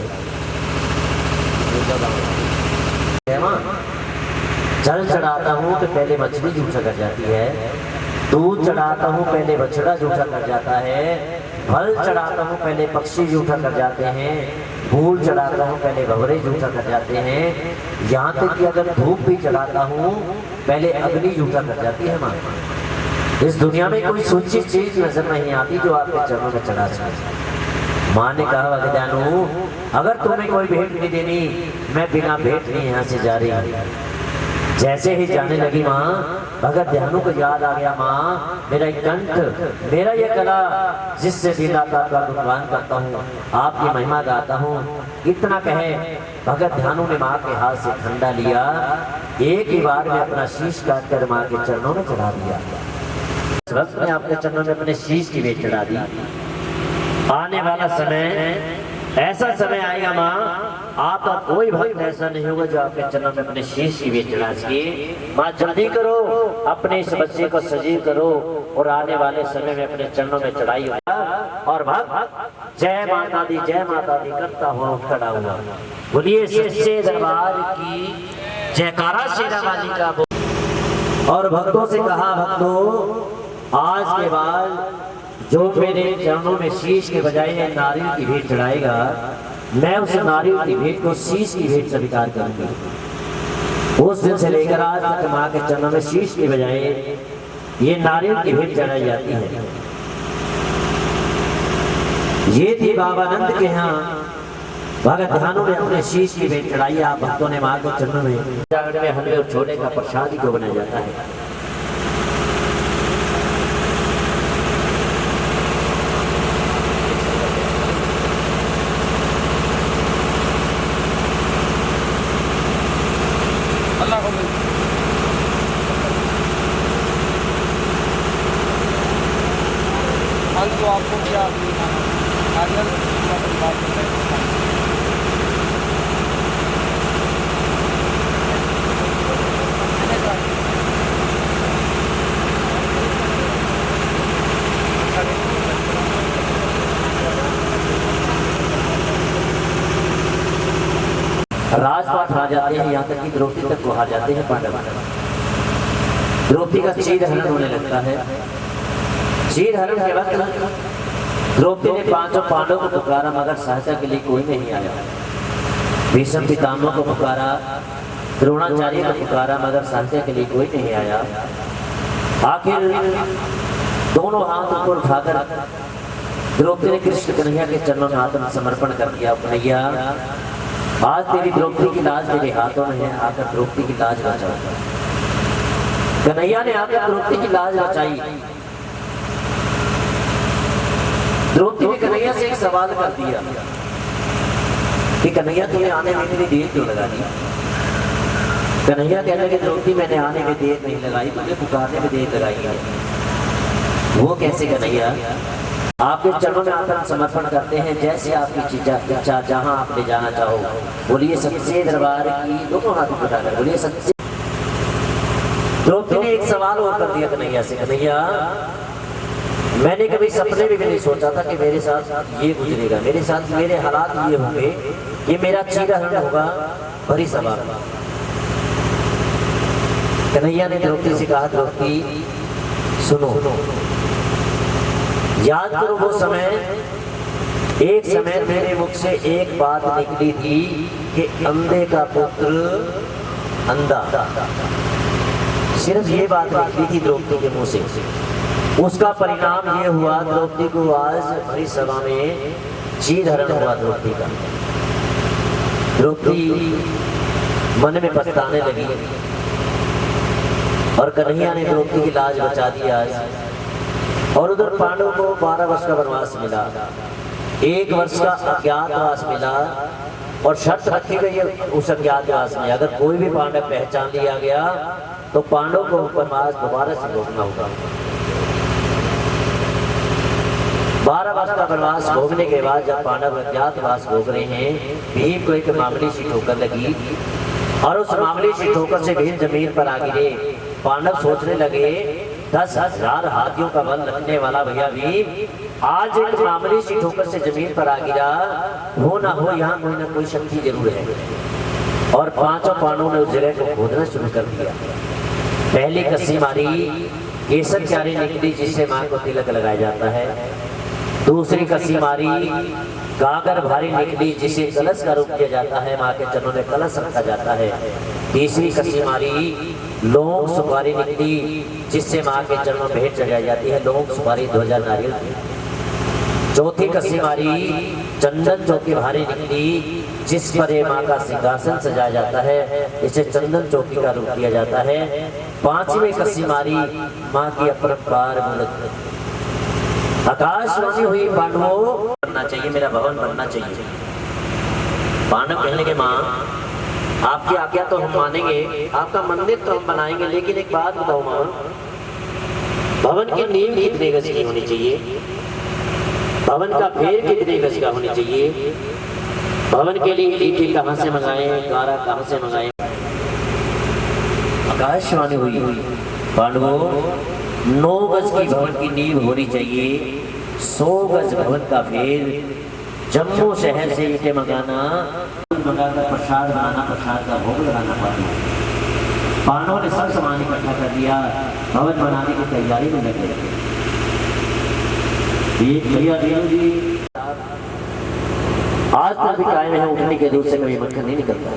जल चढ़ाता हूँ तो पहले मछली जूठा कर जाती है, दूध चढ़ाता हूँ पहले बछड़ा जूठा कर जाता है, फल चढ़ाता हूँ पहले पक्षी जूठा कर जाते हैं, फूल चढ़ाता हूँ पहले भंवरे जूठा कर जाते हैं, यहाँ तक कि अगर धूप भी चढ़ाता हूँ पहले अग्नि जूठा कर जाती है। माँ इस दुनिया में कोई सूची चीज नजर नहीं आती जो आपके चरणों में चढ़ा सके। माँ ने कहा भगदानू अगर तुम्हें कोई भेंट नहीं देनी मैं बिना भेंट नहीं यहाँ से जा रही हूँ। जैसे ही जाने लगी माँ, भगत ध्यानु को याद आ गया, माँ मेरा एक कंठ, मेरा ये गला जिससे दिन आता का गुणगान करता हूँ, आपकी महिमा गाता हूँ। इतना कहे भगत ध्यानु ने माँ के हाथ से ठंडा लिया, एक ही बार में अपना शीश काट कर माँ के चरणों में चढ़ा दिया। वक्त में आपके चरणों में अपने शीश की भेंट चढ़ा दी। आने वाला समय ऐसा समय आएगा माँ, आपका कोई भक्त ऐसा नहीं होगा जो आपके चरणों में अपने शीश की भेंट चढ़ा सके। माँ जल्दी करो, अपने इस बच्चे को सजीव करो और आने वाले समय में अपने चरणों में चढ़ाई और भक्त जय माता दी करता हुआ खड़ा हुआ। बोलिए सच्चे दरबार की जयकारा शेरा वाली का। और भक्तों से कहा, भक्तों आज के बाद जो मेरे चरणों में शीश के बजाय नारियल की भेंट चढ़ाएगा, मैं उस नारियल की भेंट को शीश की भेंट स्वीकार करूंगी। उस दिन से लेकर आज तक माँ के चरणों में शीश के बजाय ये नारियल की भेंट चढ़ाई जाती है। ये थी बाबानंद के यहाँ भगत ध्यानु ने अपने शीश की भेंट चढ़ाई। आप भक्तों ने माँ के चरणों में जागरण में हलवे और छोले का प्रसाद को बनाया जाता है। तो आपको क्या नारियल राजपाट आ जाते हैं, यहाँ तक कि द्रौपदी तक को आ जाते हैं पांडव। द्रौपदी का चीर हरण होने लगता है। चीर हरण के वक्त द्रौपदी ने पांचों पांडवों को पुकारा, मगर सहायता के लिए कोई नहीं आया। भीष्म पितामह को पुकारा, द्रोणाचार्य को पुकारा, मगर सहायता के लिए कोई नहीं आया। आखिर दोनों हाथ ऊपर उठाकर द्रौपदी ने कृष्ण कन्हैया के चरणों में आत्मसमर्पण कर दिया। कन्हैया आज तेरी द्रौपदी की लाज तेरे हाथों में है, आकर द्रौपदी की लाज बचा। कन्हैया ने आकर द्रौपदी की लाज बचाई। द्रौपदी ने कन्हैया से एक सवाल कर दिया कि कन्हैया तुम्हें आने में इतनी देर क्यों लगा दी। कन्हैया कहने लगे द्रौपदी मैंने आने में देर नहीं लगाई, तुमने पुकारने में देर लगाई है। वो कैसे कन्हैया? आपके चरणों में आकर समर्पण करते हैं, जैसे आपकी इच्छा जहां आप ले जाना चाहो। बोलिए सच्चे दरबार की, दोनों हाथ उठाकर बोलिए सच्चे। द्रौपदी ने एक सवाल और कर दिया कन्हैया से, कन्हैया मैंने कभी सपने में भी नहीं सोचा था कि मेरे साथ ये गुजरेगा, मेरे साथ मेरे हालात ये होंगे, ये मेरा चीरहरण होगा भरी सभा। कन्हैया ने द्रौपदी से कहा, द्रौपदी सुनो, याद करो वो समय, एक समय मेरे मुख से एक बात निकली थी कि अंधे का पुत्र अंधा। सिर्फ ये बात निकली थी द्रौपदी के मुंह से। उसका परिणाम ये हुआ द्रौपदी को आज भरी सभा में चीरहरण हुआ द्रौपदी का। द्रौपदी मन में पछताने लगी और कन्हैया ने द्रौपदी की लाज बचा दी आज। और उधर पांडवों को 12 वर्ष का वनवास मिला, 1 वर्ष का अज्ञातवास मिला और शर्त रखी गई उस अज्ञातवास में अगर कोई भी पांडव पहचान लिया गया तो पांडवों को वनवास दोबारा से भोगना होगा। 12 वर्ष का वनवास भोगने के बाद जब पांडव अज्ञातवास भोग रहे हैं, भीम को एक मामूली सी ठोकर लगी और उस मामूली सी ठोकर से भीम जमीन पर आ गिरे। पांडव सोचने लगे 10,000 हाथियों का बल रखने वाला भैया भीम आज एक मामूली सी ठोकर से जमीन पर आ गिरा, हो ना हो यहाँ कोई ना कोई शक्ति जरूर है। और पांचों पांडवों ने उस जगह को खोदना शुरू कर दिया। पहली कस्सी मारी, केसर क्यारी निकली जिससे मां को तिलक लगाया जाता है। दूसरी कस्सी मारी, गागर भारी निकली जिसे कलश का रूप दिया जाता है, मां के चरणों में कलश रखा जाता है। तीसरी कस्सी मारी, लौंग सुपारी निकली जिससे मां के चरणों में भेंट चढ़ाई जाती है, लौंग सुपारी ध्वजा नारियल। चौथी कसी मारी चंदन चौकी भारी निकली, जिस पर ये माँ का सिंहासन सजाया जाता है, इसे चंदन चौकी का रूप दिया जाता है। पांचवी कसी मारी माँ की अपरंपार मूर्त। आकाशवाणी हुई पांडवों बनना चाहिए, मेरा भवन बनना चाहिए। पांडव कहने के माँ आपकी आज्ञा तो हम मानेंगे, आपका मंदिर तो हम बनाएंगे, लेकिन एक बात बताओ माँ, भवन की नींव कितने गज की होनी चाहिए, भवन का फेर कितने गज का होनी चाहिए, भवन के लिए ईंटें कहाँ से मंगाएं, गारा कहाँ से मंगाएं। आकाशवाणी हुई पांडवों 9 गज की भवन की नींव होनी चाहिए, 100 गज भवन का फेर, जम्मू शहर से ईंटें मंगाना, मंगाकर प्रसाद बनाना, प्रसाद का भोग लगाना पड़ता। पांडवों ने सब सामान इकट्ठा कर दिया, भवन बनाने की तैयारी में लगे। भैया जी आज तक भी कायम है, उठने के दूध से कभी मक्खन नहीं निकलता।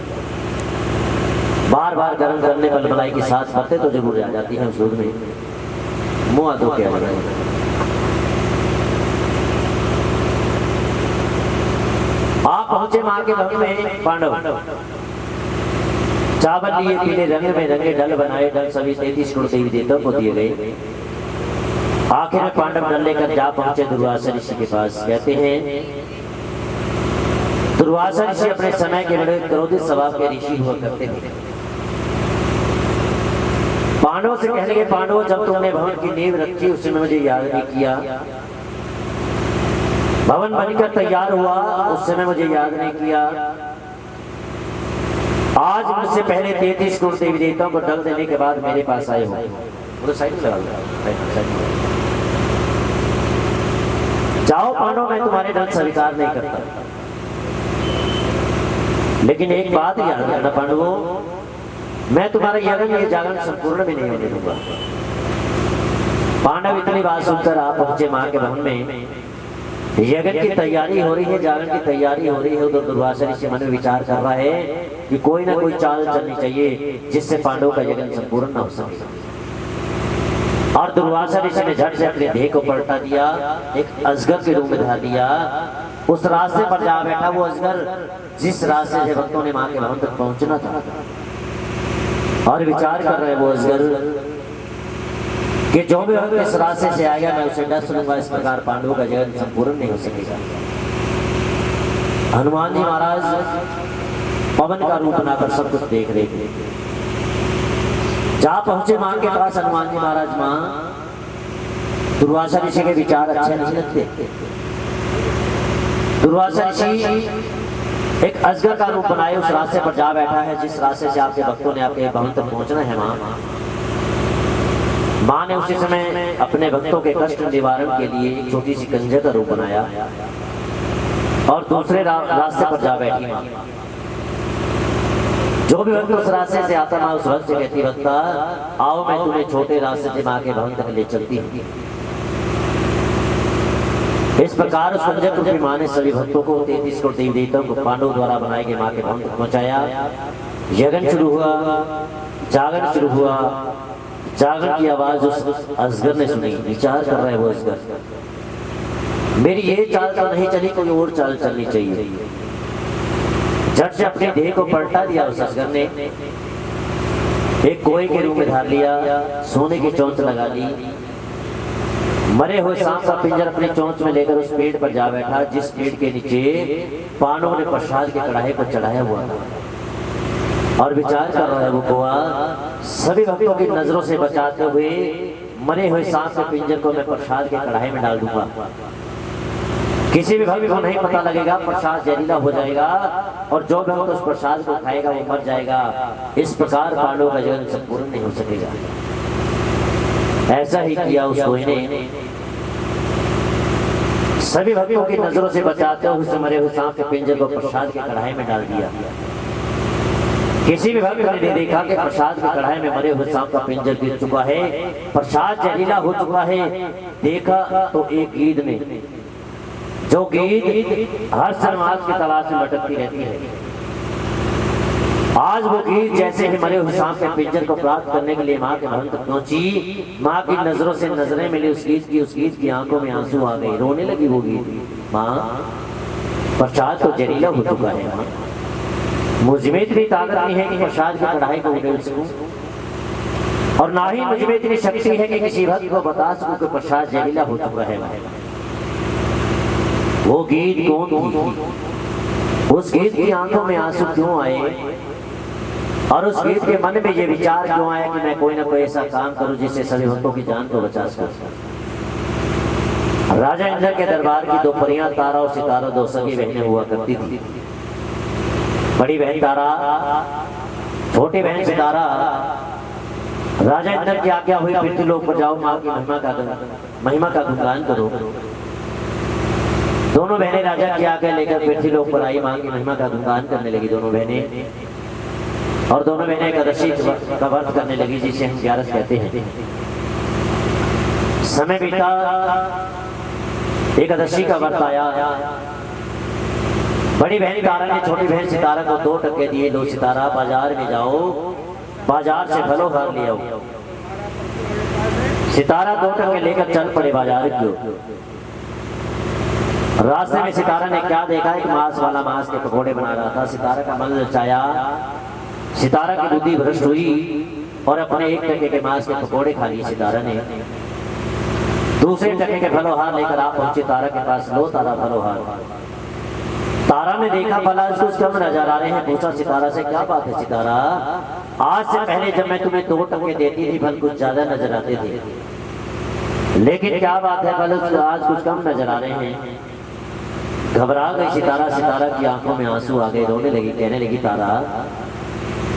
बार बार गर्म करने पर मलाई की साथ भरते तो जरूर आ जाती है उस दूध में, मुँह धो के बनाए। आप पहुंचे मां के भवन में, पांडव चावल लिए पीले रंग में रंगे डल बनाए, डल सभी 33 करोड़ देवी देवताओं को दिए गए। आखिर में पांडव डल लेकर जा पहुंचे दुर्वासा ऋषि के पास। कहते हैं दुर्वासा ऋषि अपने समय के बड़े क्रोधित स्वभाव के ऋषि हुआ करते थे। पांडवों से कहने के पांडवों जब तुमने भवन की नींव रखी उस समय मुझे याद नहीं किया, भवन बनकर तैयार हुआ उस समय मुझे याद नहीं किया, आज मुझसे पहले 33 करोड़ देवी देवताओं को डल देने के बाद मेरे पास आए हो। वो साइड में लगा जाओ पांडव, मैं तुम्हारे डल स्वीकार नहीं करता, लेकिन एक बात याद रखना पांडवों, मैं तुम्हारा यज्ञ ये जागरण संपूर्ण भी नहीं होने दूंगा। पांडव इतनी बात सुनकर आप पहुंचे मां के भवन में। यज्ञ की तैयारी हो रही है, जागरण की तैयारी हो रही है। उधर दुर्वासा ऋषि मन में विचार कर रहा है कि कोई ना कोई चाल चलनी चाहिए जिससे पांडवों का यज्ञ संपूर्ण न हो सके। और दुर्वासा ऋषि ने झट से अपने देह को पलटा दिया, एक अजगर के रूप में धार लिया, उस रास्ते पर जा बैठा वो अजगर जिस रास्ते से भक्तों ने मां के भवन तक पहुंचना था। और विचार कर रहे वो अजगर कि जो भी भक्त इस रास्ते से आएगा मैं उसे डस लूंगा, इस प्रकार पांडवों का जगत संपूर्ण नहीं हो सकेगा। हनुमान जी महाराज पवन का रूप बनाकर सब कुछ देख रहे थे। जा पहुंचे मां के पास हनुमान जी महाराज, मां दुर्वासा ऋषि के विचार अच्छे नहीं लगते। दुर्वासा ऋषि एक अजगर का रूप बनाए उस रास्ते पर जा बैठा है जिस रास्ते से आपके भक्तों ने आपके भवन तक पहुंचना है। मां ने उसी समय अपने भक्तों के कष्ट निवारण के लिए एक छोटी सी कंजे का रूप बनाया और दूसरे रास्ते पर जा बैठी मां। जो भी भक्त उस रास्ते से आता मां उस भक्त से कहती, भक्ता आओ मैं तुम्हें छोटे रास्ते से मां के भवन तक ले चलती हूँ। इस प्रकार उस कंजक रूपी मां ने सभी भक्तों को 33 करोड़ देवी देवताओं को पांडवों द्वारा बनाए गए मां के भवन तक पहुंचाया। यज्ञ शुरू हुआ, जागरण शुरू हुआ। जागरण की आवाज उस अजगर ने सुनी। विचार कर रहा है वो अजगर, मेरी ये चाल तो नहीं चली, कोई और चाल चलनी चाहिए। झट से अपने देह को पलटा दिया उस अजगर ने, एक कोए के रूप में धार लिया, सोने की चोंच लगा ली, मरे हुए सांप का पिंजर अपनी चोंच में लेकर उस पेड़ पर जा बैठा जिस पेड़ के नीचे पांडवों ने प्रसाद के कढ़ाई पर चढ़ाया हुआ था। और विचार कर रहा है वो कोआ, सभी भक्तों की नजरों से बचाते हुए मरे हुए सांप के पिंजर को मैं प्रसाद के कढ़ाई में डाल दूंगा। किसी भी भक्त को नहीं पता लगेगा, प्रसाद जहरीला हो जाएगा और जो भक्त उस प्रसाद को खाएगा वो मर जाएगा। इस प्रकार पांडवों का जीवन संपूर्ण नहीं हो सकेगा। ऐसा ही किया उस कोई ने, सभी भक्तों की नजरों से बचाते हुए उस मरे हुए सांप के पिंजर को प्रसाद के कढ़ाई में डाल दिया। किसी भी भक्त ने नहीं देखा कि प्रसाद की कढ़ाई में मरे हुए सांप का पिंजर गिर चुका है, प्रसाद जहरीला हो चुका है। देखा तो एक गीद ने, जो गीद हर समाज की तलाश में भटकती रहती है, आज आज वो गीत जैसे ही मरे हुए सांप के पिंजर को प्राप्त करने के लिए माँ के भवन तक पहुंची, माँ की नजरों से नजरें मिली, उस गीत की आंखों में आंसू आ गए, रोने लगी वो गीत। माँ प्रसाद तो जहरीला हो चुका है माँ, मुझमें इतनी ताकत नहीं है कि प्रसाद की कढ़ाई को उड़ेल सकूं, और ना ही मुझमें इतनी शक्ति है कि किसी भक्त को बता सकूं कि प्रसाद जहरीला हो चुका है। वो गीत कौन थी? उस गीत की आंखों में आंसू क्यों आए, और उस गीत के मन में ये विचार क्यों आया कि मैं कोई ना कोई ऐसा काम करूं जिससे सभी भक्तों की जान को बचा सकूं। राजा इंद्र के दरबार की दो परियां तारा और सितारा दो सगी बहनें हुआ करती थी। बड़ी बहन तारा, छोटी बहन सितारा। राजा इंद्र की आज्ञा हुई पृथ्वी लोक पर जाओ, माँ की महिमा का गुणगान करो। दोनों बहनें राजा की आज्ञा लेकर पृथ्वी लोक पर आई, माँ की महिमा का गुणगान करने लगी दोनों बहनें। और दोनों बहनें एकादशी का व्रत करने लगी, जिसे हम 11 कहते हैं। समय बीता, एकादशी का व्रत आया। बड़ी बहन तारा ने छोटी बहन सितारा को 2 टके दिए। लो सितारा, बाजार में जाओ, बाजार से फलो हार ले आओ। सितारा 2 टके लेकर चल पड़े बाजार की ओर। रास्ते में सितारा ने क्या देखा, एक मांस वाला मांस के पकोड़े बना रहा था। सितारा का मन ललचाया, सितारा की बुद्धि भ्रष्ट हुई और अपने 1 टके के मांस के पकोड़े खा लिए सितारा ने। दूसरे टके के फलोहार लेकर आप पहुंचे तारा के पास। लो तारा फलोहार। तारा ने देखा फल आज कुछ कम नजर आ रहे हैं। पूछा सितारा से, क्या बात है सितारा, आज से पहले जब मैं तुम्हें 2 टके देती थी फल कुछ ज्यादा नजर आते थे, लेकिन क्या बात है फल आज कुछ कम नजर आ रहे हैं। घबरा गई सितारा, सितारा की आंखों में आंसू आ गए, रोने लगी। कहने लगी तारा,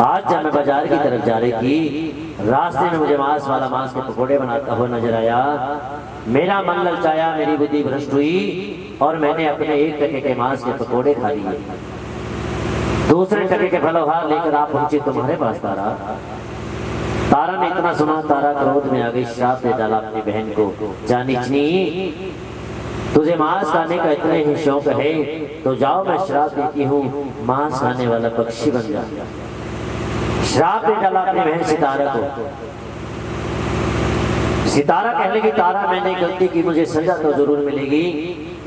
आज जब मैं बाजार की तरफ जा रही थी, रास्ते में मुझे मांस वाला मांस के पकोड़े बनाता हुआ नजर आया। मेरा मन ललचाया, मेरी बुद्धि भ्रष्ट हुई और मैंने अपने 1 टके के मांस के पकोड़े खा लिए। दूसरे टके के फलोहार लेकर आप पहुंचे तुम्हारे पास तारा। तारा ने इतना सुना, तारा क्रोध में आ गई, श्राप दे डाला अपनी बहन को। जानिचनी, तुझे मांस खाने का इतने ही शौक है तो जाओ, मैं श्राप देती हूँ, मांस खाने वाला पक्षी बन जा। श्राप दे डाला अपनी बहन सितारा को। सितारा कहने की, तारा मैंने गलती की, मुझे सजा तो जरूर मिलेगी,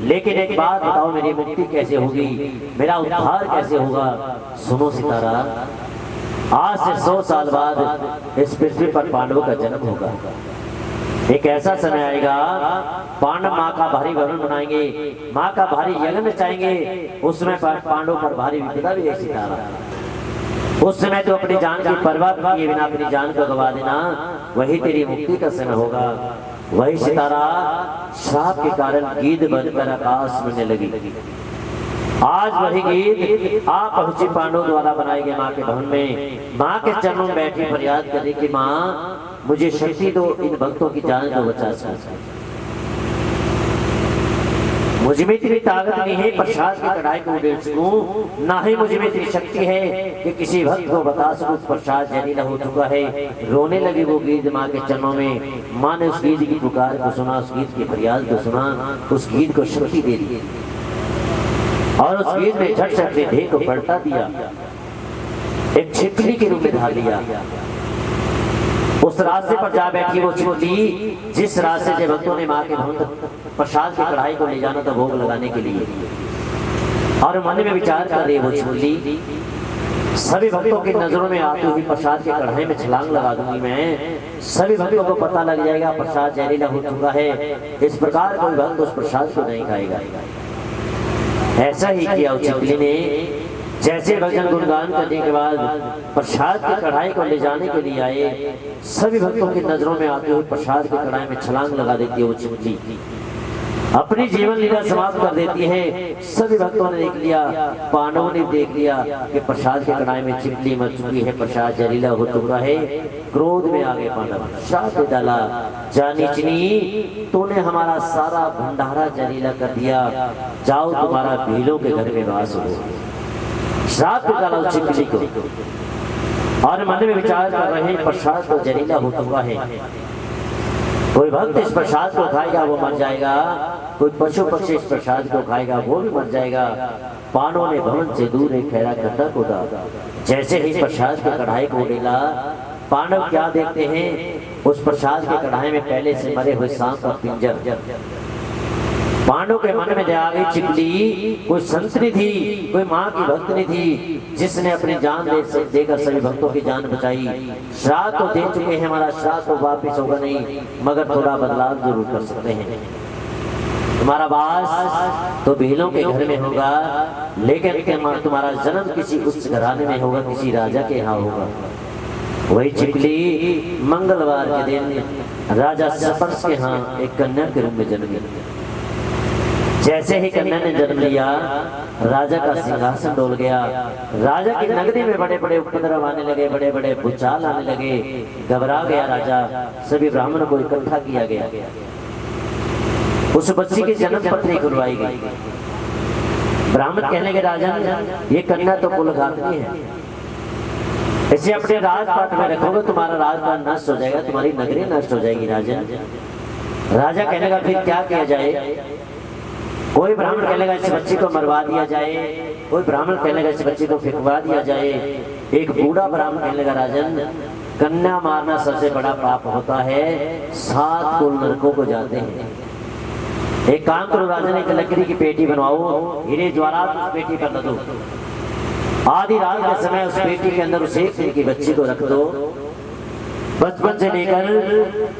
लेकिन एक बात बताओ, मेरी मुक्ति कैसे होगी, मेरा उद्धार कैसे होगा। सुनो सितारा, आज से 100 साल बाद इस पृथ्वी पर पांडवों का जन्म होगा। एक ऐसा समय आएगा, पांडव माँ का भारी भवन बनाएंगे, माँ का भारी यज्ञ चाहेंगे, उसमें पांडवों पर भारी विपदा भी है सितारा। उस समय तो अपनी जान की परवाह किए बिना अपनी जान को गवा देना, वही तेरी मुक्ति का समय होगा। वही सितारा श्राप के कारण गीत बनकर आकाश में लगी। आज वही गीत आप पहुंची पांडवों द्वारा बनाए गए माँ के भवन में। माँ के चरणों में बैठी फरियाद करे कि माँ मुझे शक्ति दो, इन भक्तों की जान को बचा सके। मुझ में इतनी ताकत नहीं है प्रसाद की कढ़ाई को उड़ेल सकूं, ना ही मुझ में इतनी शक्ति है कि किसी भक्त को बता सकूं प्रसाद जहरीला हो चुका है। रोने लगी वो गीत माँ के चरणों में। माँ ने उस गीत की पुकार को सुना, उस गीत की फरियाद को सुना, उस गीत को शक्ति दे दी और उस गीत ने झट से अपने देह को पलटा दिया, एक छिपकली के रूप में ढाल लिया। उस रास्ते पर जा बैठी वो छिपकली, जिस रास्ते से भक्तों ने माँ के भवन तक प्रसाद की कढ़ाई को ले जाना था भोग लगाने के लिए, और मन में विचार कर रही वो छिपकली, सभी भक्तों की नजरों में आती हुई प्रसाद की कढ़ाई में छलांग लगा दूंगी मैं, सभी भक्तों को पता लग जाएगा प्रसाद जहरीला हो चुका है, इस प्रकार कोई भक्त उस प्रसाद को नहीं खाएगा। ऐसा ही किया उस छिपकली ने। जैसे भजन गुणगान करने के बाद प्रसाद की कढ़ाई को ले जाने के लिए आए, सभी भक्तों की नजरों में आते हुए प्रसाद की कढ़ाई में छलांग लगा देती है वो छिपकली, अपनी जीवन लीला समाप्त कर देती है। सभी भक्तों ने देख लिया, पांडवों ने देख लिया कि प्रसाद की कढ़ाई में छिपकली मर चुकी है, प्रसाद जहरीला हो चुका है। क्रोध में आ गए पांडव, श्राप दे डाला, जानिचनी तूने हमारा सारा भंडारा जहरीला कर दिया, जाओ तुम्हारा भीलों के घर में वास हो। श्राप दे डाला उस छिपकली को और मन में विचार कर रहे हैं प्रसाद तो जहरीला हो चुका है, कोई भक्त इस प्रसाद को खाएगा वो मर जाएगा, कोई पशु पक्षी इस प्रसाद को खाएगा वो भी मर जाएगा। पांडवों ने भवन से दूर एक खैरा खड्डा खोदा, जैसे ही प्रसाद के कढ़ाई को उड़ेला, पांडव क्या देखते हैं, उस प्रसाद के कढ़ाई में पहले से मरे हुए सांप का पिंजर। पांडव के मन में दया आ गई, चिपली कोई संतनी थी, कोई माँ की भक्तनी थी, जिसने अपनी जान देकर सभी भक्तों की जान बचाई। श्राद्ध तो दे चुके हैं, हमारा श्राद्ध तो वापिस होगा नहीं, मगर थोड़ा बदलाव जरूर कर सकते हैं। तुम्हारा वास तो भीलों के घर में होगा, लेकिन तुम्हारा जन्म किसी उच्च घराने में होगा, किसी राजा के यहाँ होगा। वही चिपली मंगलवार के दिन राजा सपर्श के यहाँ एक कन्या के रूप में जन्मी। जैसे ही कन्या ने जन्म लिया, राजा का सिंहासन डोल गया। राजा की नगरी में बड़े बड़े उपद्रव आने लगे, बड़े बड़े भूचाल आने लगे। घबरा गया राजा, सभी ब्राह्मणों को इकट्ठा किया गया। उस बच्ची की जन्म पत्री खुलवाई गई। ब्राह्मण कहने लगे, राजन ये कन्या तो कुलघातनी है, इसे अपने राजपाट में रखोगे, तुम्हारा राजपाट नष्ट हो जाएगा, तुम्हारी नगरी नष्ट हो जाएगी। राजा कहने लगा, फिर क्या किया जाए? कोई ब्राह्मण कहने लगा इस बच्ची को मरवा दिया जाए, कोई ब्राह्मण कहने लगा इस बच्ची को फेंकवा दिया जाए। एक बूढ़ा ब्राह्मण कहने लगा, राजन कन्या मारना सबसे बड़ा पाप होता है, 7 कुल नरकों को जाते हैं। एक काम करो राजन, एक लकड़ी की पेटी बनवाओ, हीरे जवाहरात उस पेटी पर रख दो। आधी रात के समय उस पेटी के अंदर उस 1 दिन की बच्ची को रख दो। बचपन से लेकर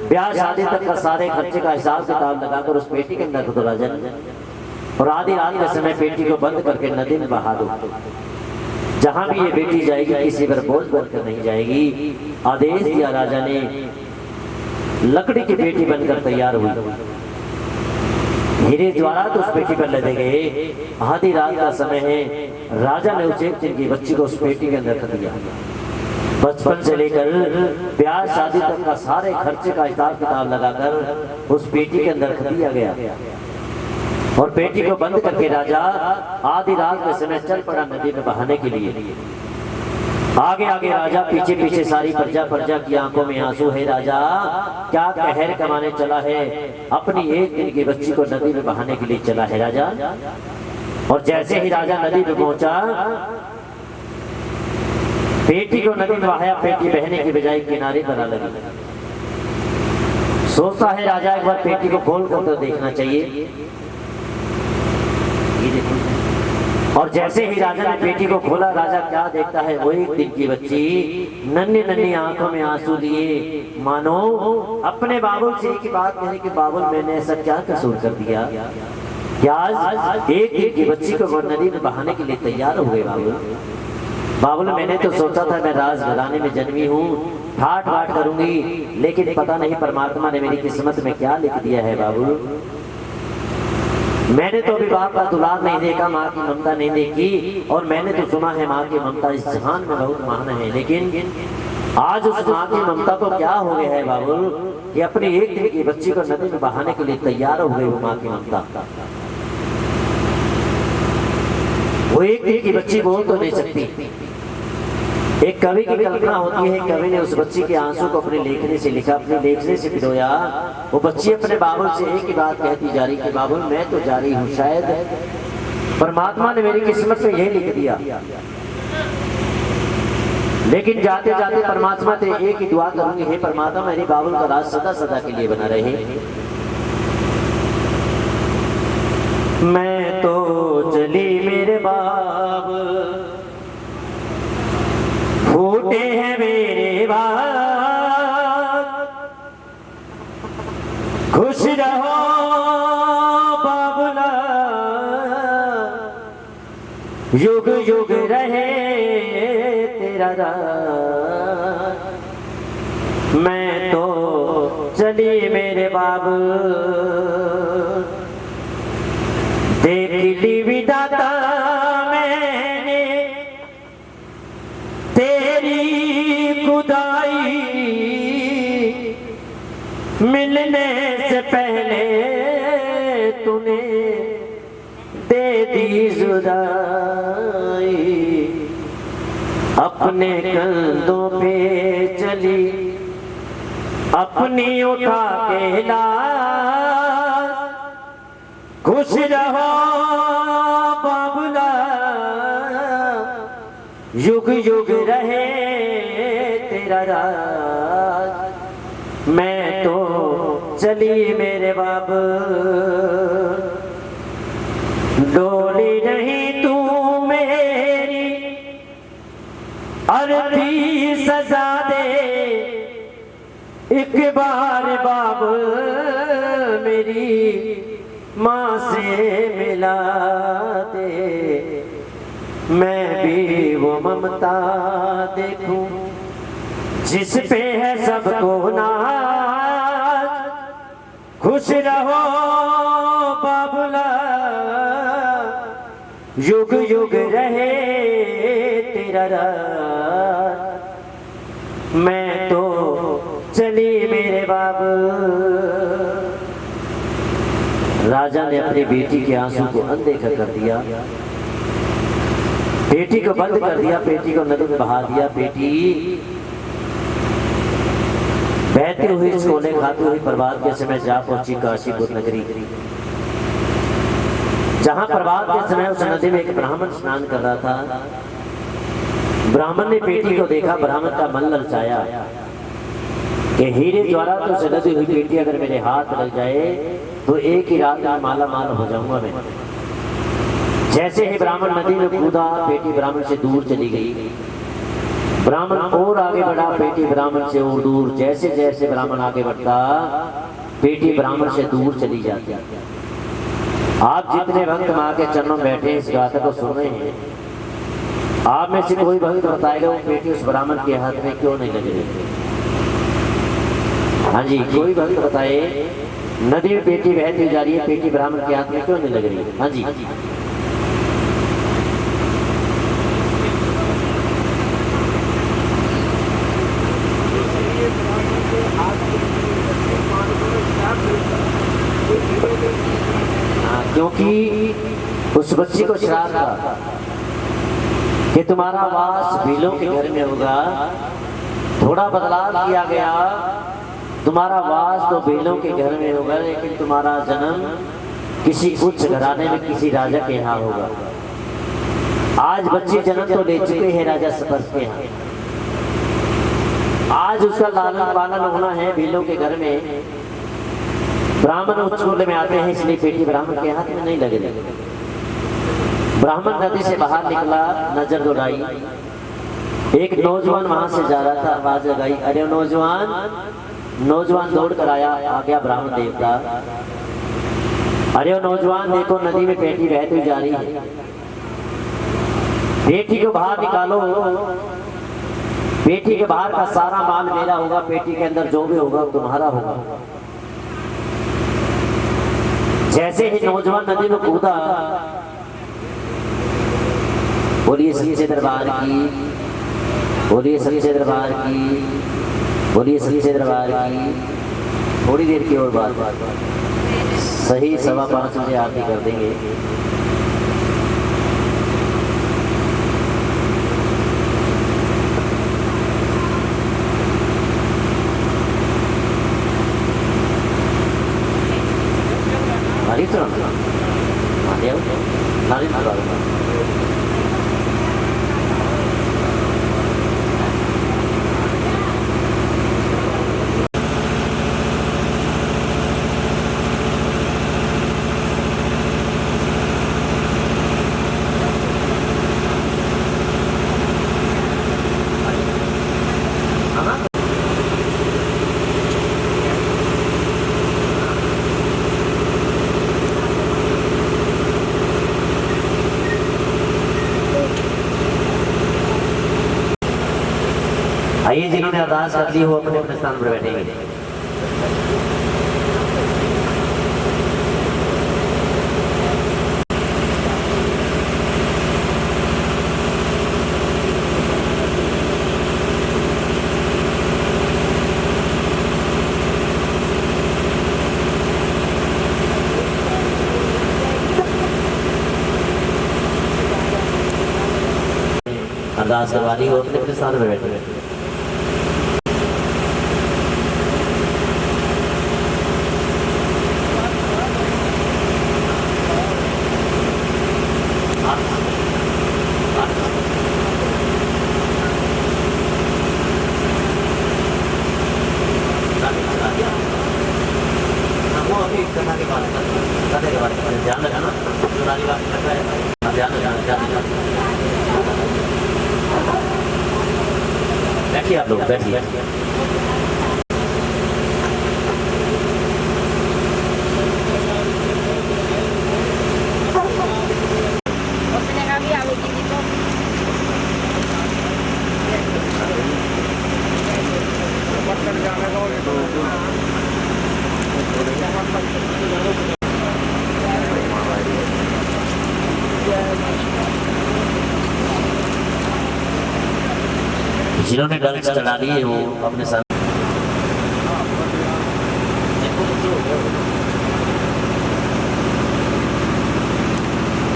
ब्याह शादी तक का सारे खर्चे का हिसाब किताब लगाकर उस पेटी के अंदर रख दो राजन, और आधी रात के समय पेटी को बंद करके नदी में बहा दो। जहां भी ये बेटी जाएगी किसी पर बोझ बनकर नहीं जाएगी। आदेश दिया राजा ने, लकड़ी की पेटी बनकर तैयार हुई। हीरे जवाहरात उस पेटी पर लदे गए। आधी रात का समय है, राजा ने उस 1 दिन की बच्ची को उस पेटी के अंदर रख दिया। बचपन से लेकर ब्याह शादी तक का सारे खर्चे का हिसाब किताब लगाकर उस पेटी के अंदर रख दिया गया, और पेटी को बंद करके राजा आधी रात के समय चल पड़ा नदी में बहाने के लिए। आगे आगे राजा, पीछे पीछे सारी प्रजा की आंखों में आंसू है। राजा क्या कहर कमाने चला है, अपनी 1 दिन की बच्ची को नदी में बहाने के लिए चला है राजा। और जैसे ही राजा नदी में पहुंचा, पेटी को नदी में बहाया, पेटी बहने की बजाय किनारे पर आ लगी। सोचता है राजा एक बार पेटी को खोल कर तो देखना चाहिए। और जैसे ही राजा ने पेटी को खोला, राजा क्या देखता है, वो 1 दिन की बच्ची नन्ही नन्ही आंखों में आंसू लिए, मानो अपने बाबुल से एक ही बात कहे कि बाबुल मैंने ऐसा क्या कसूर कर दिया, क्या आज 1 दिन की बच्ची को वो नदी में बहाने के लिए तैयार हो गए। बाबुल मैंने तो सोचा था मैं राज घराने में जन्मी हूँ, ठाट बाट करूंगी, लेकिन पता नहीं परमात्मा ने मेरी किस्मत में क्या लिख दिया है। बाबुल मैंने तो अभी बाप का दुलार नहीं देखा, माँ की ममता नहीं देखी, और मैंने तो सुना है माँ की ममता इस जहान में बहुत महान है, लेकिन आज उस माँ की ममता तो क्या हो गया है बाबुल कि अपनी 1 दिन की बच्ची को नदी में बहाने के लिए तैयार हो गई। वो माँ की ममता, वो 1 दिन की बच्ची बोल तो नहीं सकती। एक कवि की कल्पना होती है, कवि ने उस बच्ची के आंसू को अपने लेखनी से लिखा, अपने लेखनी से पिरोया। वो बच्ची अपने बाबुल से एक ही बात कहती जा रही कि बाबुल मैं तो जा रही हूँ, शायद परमात्मा ने मेरी किस्मत में यही लिख दिया, लेकिन जाते जाते परमात्मा से एक ही दुआ करूंगी, हे परमात्मा मेरी बाबुल का राज सदा सदा के लिए बना रहे। मैं तो चली मेरे बाब, फूटे हैं मेरे बाप, खुश रहो बाबुला, युग युग रहे तेरा राज। मैं तो चली मेरे बाबू, देख ली विधाता मैंने तेरी खुदाई, मिलने से पहले तूने दे दी जुदाई। अपने कंधों पे चली अपनी उठा के लाश खुश रहो बाबुला, युग युग रहे तेरा राज। मैं तो चली मेरे बाप, डोली नहीं तू मेरी, अर्थी सजा दे एक बार बाप, मेरी माँ से मिला दे, मैं भी वो ममता देखूं जिस पे है सबको नाज। खुश रहो बाबुला, युग युग रहे तेरा राज। मैं तो चली मेरे बाबू। राजा ने अपनी बेटी के आंसू को अनदेखा कर दिया, बेटी को बंद कर दिया, बेटी को नदी में बहा दिया। बेटी बहती हुई शोले खाती हुई प्रभात के समय जा पहुंची काशीपुर नगरी, जहां प्रभात के समय उस नदी में एक ब्राह्मण स्नान कर रहा था। ब्राह्मण ने बेटी को देखा, ब्राह्मण का मन ललचाया कि हीरे द्वारा तो सजी हुई बेटी अगर मेरे हाथ लग जाए तो एक ही रात में माला माल हो जाऊंगा मैं। जैसे ही ब्राह्मण नदी में कूदा, बेटी ब्राह्मण से दूर चली गई। ब्राह्मण और आगे बढ़ा, बेटी ब्राह्मण से और दूर। जैसे जैसे ब्राह्मण आगे बढ़ता, बेटी ब्राह्मण से दूर चली जाती। आप जितने भक्त माँ के चरणों में बैठे इस गाथा को सुन रहे हैं, आप में से कोई भक्त बताएगा वो बेटी उस ब्राह्मण के हाथ में क्यों नहीं लग रही? हाँ जी, कोई भक्त बताए नदी में बेटी बहती जा रही है, बेटी ब्राह्मण के हाथ में क्यों नहीं लग रही? हाँ जी, क्योंकि उस बच्ची को श्राप था कि तुम्हारा वास भीलों के घर में होगा। थोड़ा बदलाव किया गया, तुम्हारा वास तो भीलों के घर में होगा, लेकिन तुम्हारा जन्म किसी उच्च घराने में किसी राजा के यहाँ होगा। आज बच्ची जन्म तो ले चुके हैं राजा सपस के यहाँ, आज उसका लालन पालन होना है भीलों के घर में। ब्राह्मण उच्च कुल में आते हैं, इसलिए बेटी ब्राह्मण के हाथ में नहीं लगे। ब्राह्मण नदी से बाहर निकला, नजर दौड़ाई, एक नौजवान वहां से जा रहा था, आवाज लगाई, अरे नौजवान। नौजवान दौड़ कर आया, आ गया ब्राह्मण देवता। अरे नौजवान देखो, नदी में बेटी बहती जा रही है, बेटी को बाहर निकालो, बेटी के बाहर का सारा माल मेरा होगा, बेटी के अंदर जो भी होगा तुम्हारा होगा। जैसे ही नौजवान नदी में कूदा, बोलिए सच्चे दरबार की, बोलिए सच्चे दरबार की, बोलिए सच्चे दरबार की। थोड़ी देर की और बात, सही 5:15 बजे आरती कर देंगे। आइए, जिन्होंने अरदास कर दी हो अपने अपने स्थान पर बैठेंगे। अरदास करवानी हो अपने अपने स्थान पर बैठे। बैठिए आप लोग, बैठिए। जिन्होंने ड्रग्स चला ली है वो अपने साथ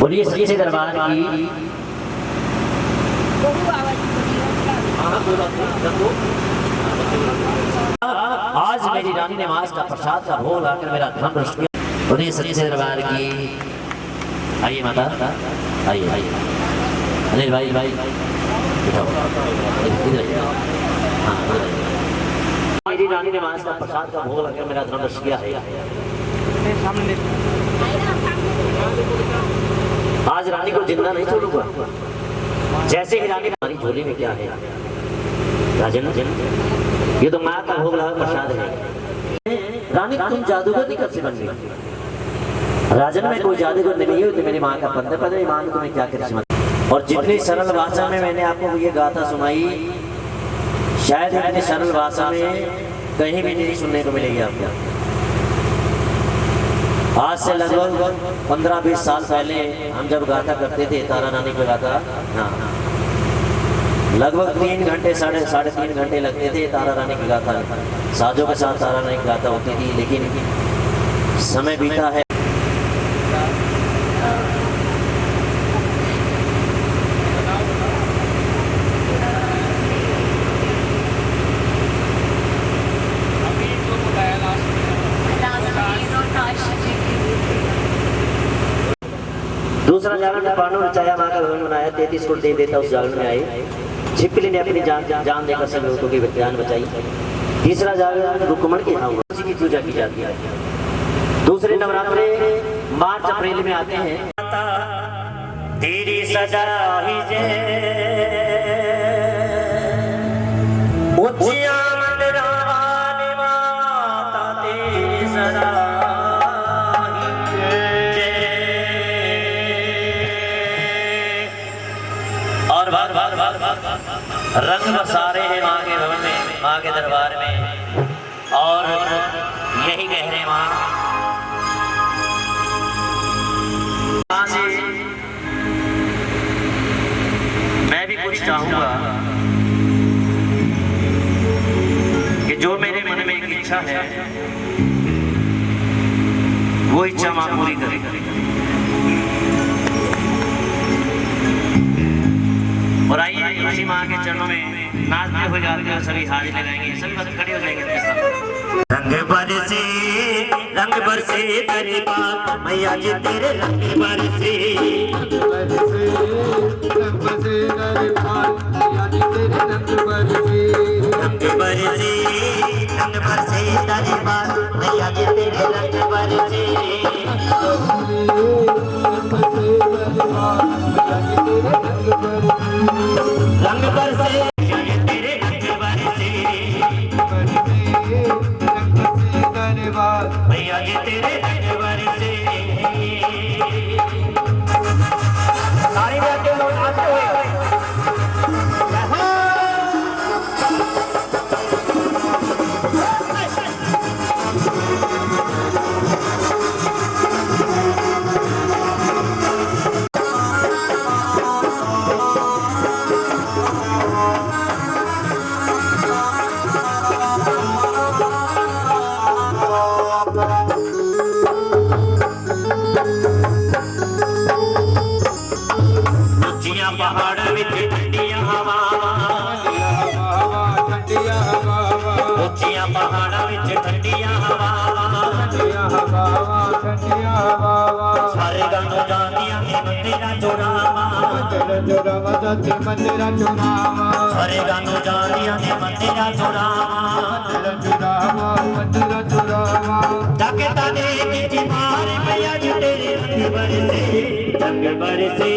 बोलिए सच्चे दरबार की। आज मेरी रानी ने मांस का प्रसाद का भोग लाकर मेरा धर्म भ्रष्ट किया। बोलिए सच्चे दरबार की। आइए माता, आइए आइए। अनिल भाई भाई मेरी रानी ने मांस का प्रसाद का भोग लगाकर मेरा धर्म भ्रष्ट किया है। आज रानी को जिंदा नहीं छोड़ूंगा। जैसे ही रानी हमारी झोली में क्या है राजन, ये तो माँ का भोग लगा प्रसाद है। रानी तुम जादूगर नहीं कब से बन गई? राजन में कोई जादूगर नहीं है, तो मेरी माँ का पता नहीं माँ ने तुम्हें क्या करिश्मा। और जितनी सरल भाषा में मैंने आपको ये गाथा सुनाई, शायद इतनी सरल भाषा में कहीं भी नहीं सुनने को मिलेगी आपको। आज से लगभग 15-20 साल पहले हम जब गाथा करते थे तारा रानी को गाथा, हाँ लगभग 3 घंटे साढ़े 3 घंटे लगते थे तारा रानी की गाथा। साजों के साथ तारा रानी की गाथा होती थी, लेकिन समय बीता है। दूसरा जागरण में पांडु रचाया माँ का भवन बनाया, 33 करोड़ देवी देवता उस जागरण में आए। छिपकली ने अपनी जान देकर सब लोगों की जान बचाई। तीसरा जागरण रुक्मण के यहाँ हुआ, उसी की पूजा की जाती है। दूसरे नवरात्रे मार्च अप्रैल में आते हैं। तेरी सजा ही रंग बरसा रहे हैं माँ के भवन में, माँ के दरबार में, और यही कह रहे माँ से मैं भी कुछ चाहूंगा कि जो मेरे मन में एक इच्छा है वो इच्छा माँ पूरी करे। और आइए उसी माँ के चरणों में नाचते हुए जाते हुए सभी हाजिर लगाएंगे, सभी बस खड़े हो जाएंगे। रंग बरसे तेरे पास मैया जी तेरे रंग बरसे, रंग बरसे तेरे पास मैया जी तेरे रंग बरसे, रंग बरसे तेरे पास मैया जी तेरे रंग बरसे, रंग बरसे तेरे रंग बरसे, भैया जी तेरे रंग बरसे। सारी बातें लोग नाचते हुए पहाड़ में ठंडियां हवा, ऊंचियां पहाड़ में ठंडियां हवा, सारे गानों जानिया के मंदिरा चोरावा, सारे गानों जानिया के मंदिरा चोरावा, जाके ताने की मारे मैया जी तेरे रंग बरसे, रंग बरसे,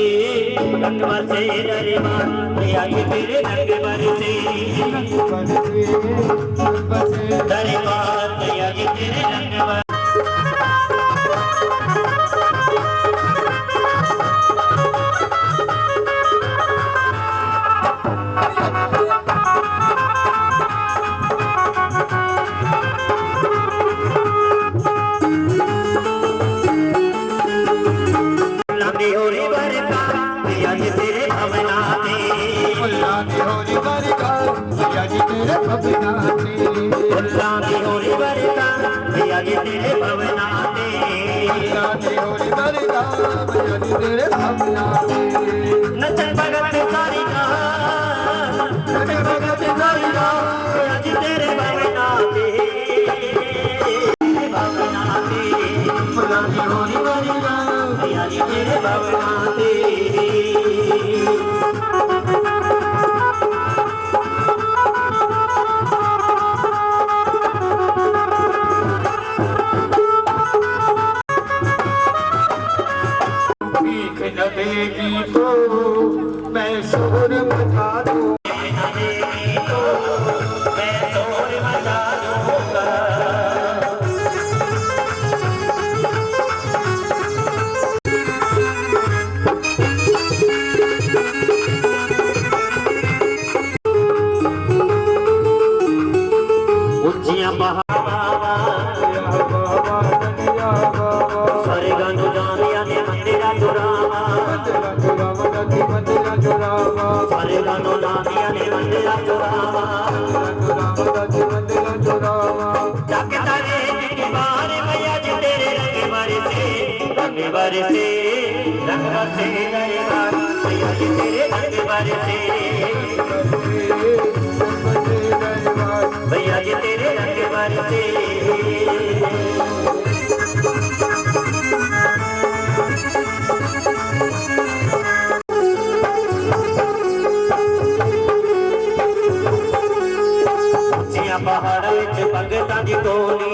रंग बरसे दरबार मैया जी तेरे रंग बरसे दरबार मैया जी तेरे रंग बरसे। नचन भगत सारी आज तेरे भवना ते फुलानी होरी वरिका आज तेरे भवना ते। देगी तो मैं शोर मचा दूं ऊंचियां सारे गानों जानिया ने मंदिरा चुरावा सारे गानों जानिया ने मंदिरा चुरावा जाके तारे की बाहर मैया जी तेरे रंग बरसे रंग बरसे रंग बरसे दरबार मैया जी तेरे रंग बरसे भैया जी तेरे रंग बरसे। पहाड़ विच भगतां दी टोली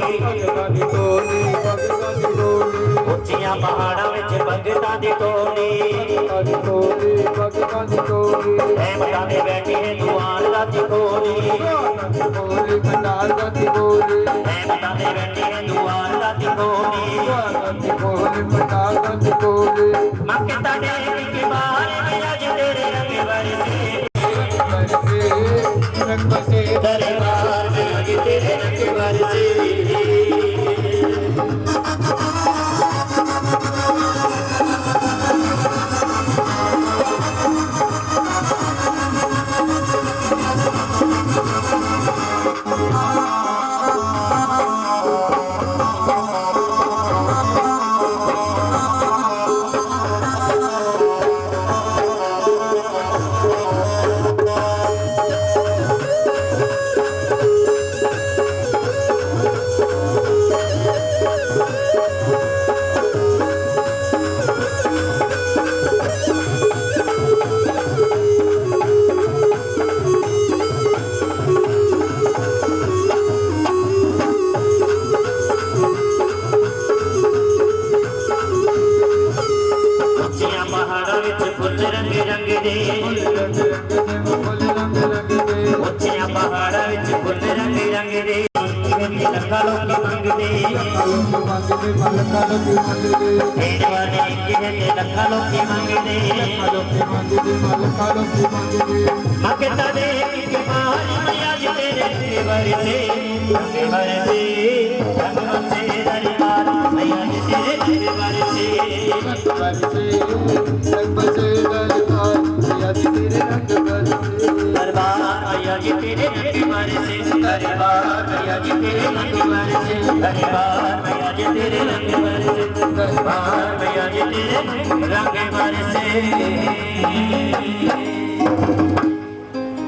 उच्चियां पहाड़ां विच भगतां दी टोली अहमदां दे बैठी है दुआर राती खोली अहमदां दे बैठी है दुआर राती खोली मक्के ताड़े के बाहर मैया जी तेरे रंग बरसे दरबार मैया जी तेरे रंग बरसे।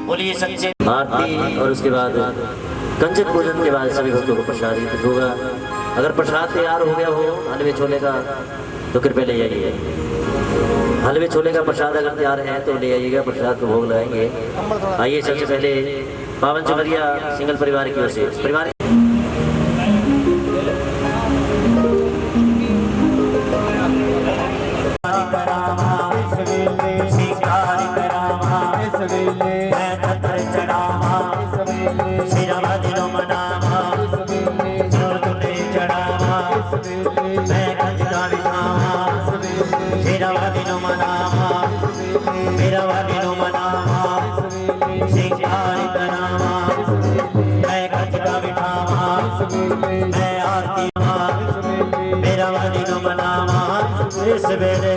बोलिए सच्चे आरती और उसके बाद कंजक भोजन के बाद सभी भक्तों को प्रसाद वितरित होगा। अगर प्रसाद तैयार हो गया हो हलवे छोले का तो कृपया ले जाइए। हलवे छोले का प्रसाद अगर तैयार है तो ले आइएगा, प्रसाद को भोग लगाएंगे। आइए सबसे पहले पावन चुनरिया सिंगल परिवार की ओर से परिवार शिका छत्र चढ़ावा सिरवा दिनो मनावा जो तुने चढ़ावा मैं कंजका बिठावा सिरवा दिनो मनावा मेरा दिनो मनावा सिंगार करावा मैं कंजका बिठावा मैं आरती मेरा दिनो मनावा इस वेले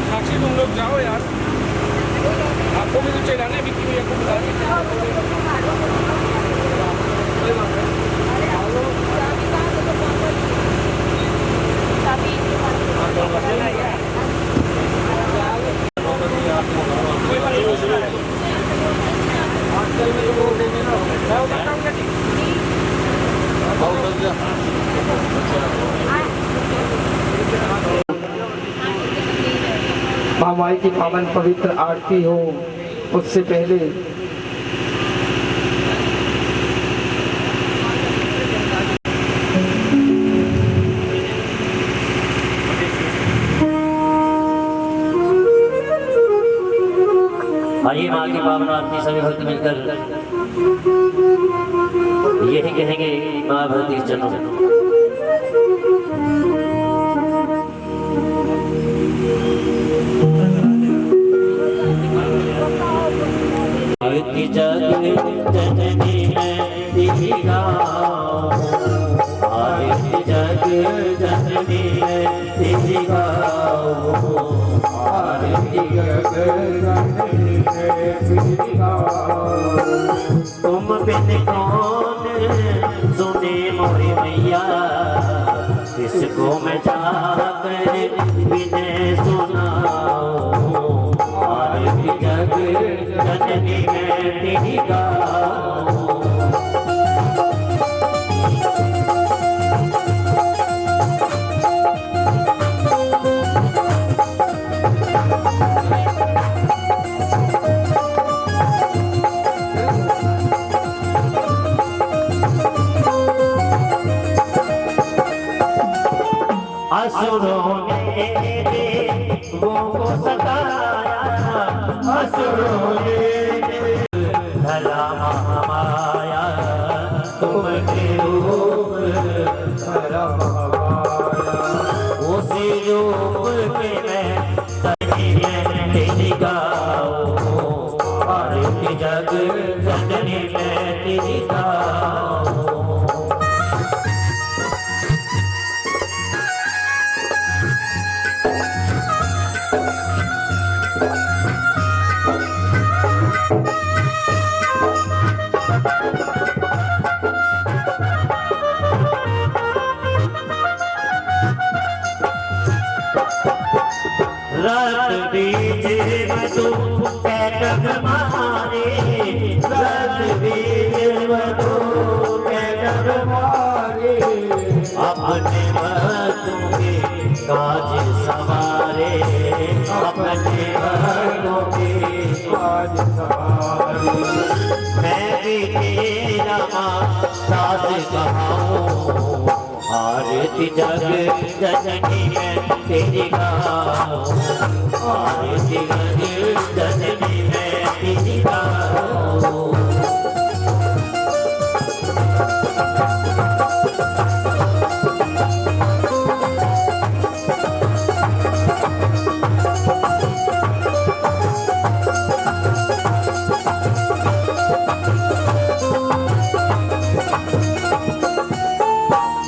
साक्षी तुम लोग जाओ यार, आपको भी तो चलाने बिक्री भैया को बुला माँ माई की पावन पवित्र आरती हो उससे पहले आइए माँ की पावन आरती सभी भक्त मिलकर यही कहेंगे माँ भक्ति के चरणों में। आरती जग जननी है दीघा, आरती जग जननी है दीघा, आरती जग जननी है दीघा। तुम बिन कौन सुने मोरी मैया, किसको मैं जाकर बिने सुनाऊं, आरती जग जननी है दीघा। असुरों ने देवों को सताया, असुरों ने भला महामाया, तुमने रूप भला महामाया, उसी रूप के मैं तेरी गाओ, आरती जग जननी मैं तेरी गाओ। रत बीजे मधु कैटक मारे, रत बीजे मधु कैटक मारे, अपने भक्तों के काज सवारे, अपने भक्तों के काज सवारे। मैं भी तेरा साथ कहाऊं, आरती जग जननी मैं तेरी गाऊं, आरती जग जननी मैं तेरी गाऊं।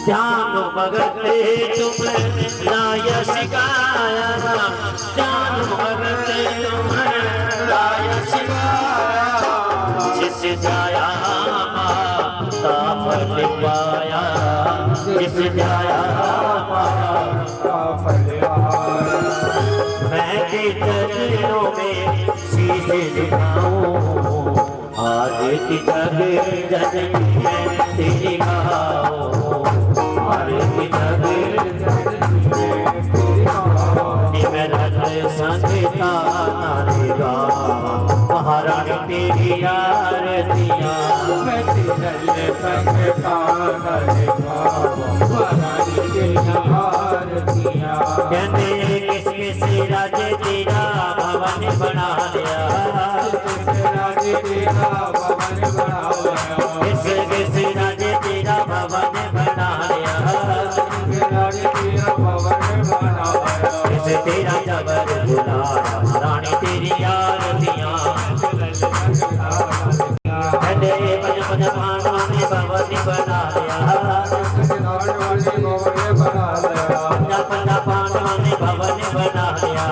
ध्यान भगते तुम लाय शिकाया, ध्यान भगते तुम लाय शिकाया, जिस जाया माता फल पाया, जिस जाया माता फल पाया। मैं चरणों में शीश झुकाऊं, आरती जग जननी मैं तेरी गाऊं, आरती जग जननी मैं तेरी गाऊं। मेरा संगीता नारे गा रानी तेरी आरतियां मैं तेरे संग कागल गावा रानी तेरी आरतियां कहते किस किस राजे तेरा भवन बना लिया राजे तेरा भवन बना लिया किस किस राजे तेरा भवन बना लिया राजे तेरा भवन बना लिया किस तेरा जबर बुलाया रानी तेरी आरतियां कहते पज पज पांडवा ने भवन बना लिया पंजा पंजा पांडवा ने भवन बना लिया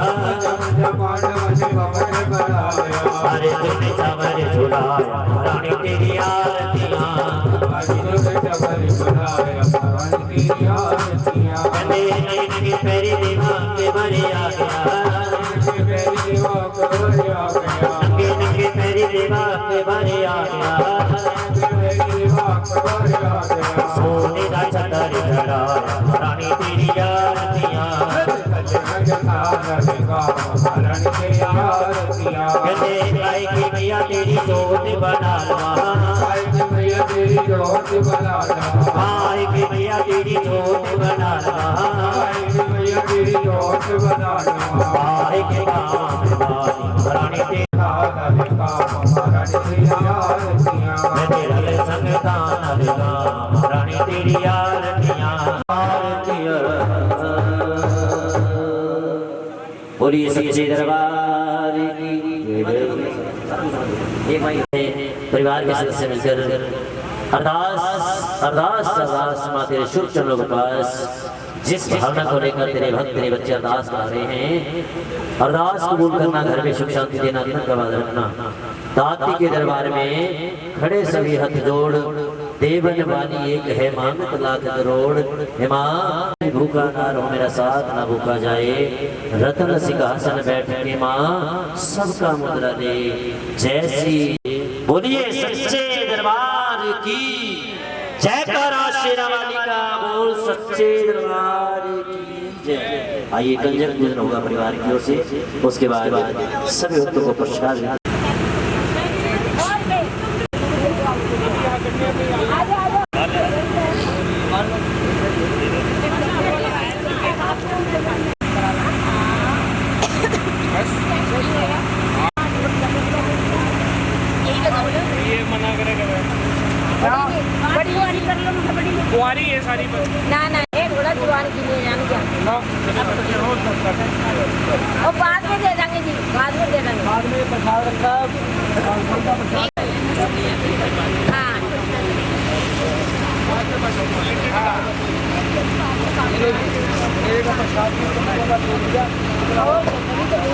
अरे तूने जबर झुलाया रानी तेरी आरतियां कहते नहीं नहीं मेरी दीवान के भरे आ गया नंगे नंगे मेरी दीवार के भरे आ गया सोने का छतर चढ़ाया रानी तेरी आरतियां कहते गाय की मैया तेरी जोत बना लवा गाय की मैया तेरी जोत बना लवा गाय के काम रानी तेरी मैं तेरे संग गाना लगा रानी तेरी आरतियां बोलिए सच्चे दरबार की एक भाई परिवार के सदस्य मिलकर अरदास माँ तेरे शुभ चरणों के पास जिस भावना को लेकर तेरे भक्त तेरे बच्चे अरदास कर रहे हैं अरदास कबूल करना घर में सुख शांति देना दिन का वादा रखना दाती के दरबार में खड़े सभी हाथ जोड़ देवन वाली एक है मांगत लाख करोड़ हे माँ भूखा ना रहो मेरा साथ ना भूखा जाए रतन सिंहासन बैठ के माँ सबका मुद्रा दे जैसी बोलिए सच्चे दरबार की जयकारा शेरा वाली का बोल सच्चे दरबार की जय। आइए कंजर पूजन होगा परिवार की ओर से उसके बाद सभी भक्तों को प्रसाद कुंवारी है सारी ना ना एक घोड़ा जुआन की ले जाने क्या और बाद में दे देंगे जी बाद में दे देंगे बाद में प्रसाद रखा हाँ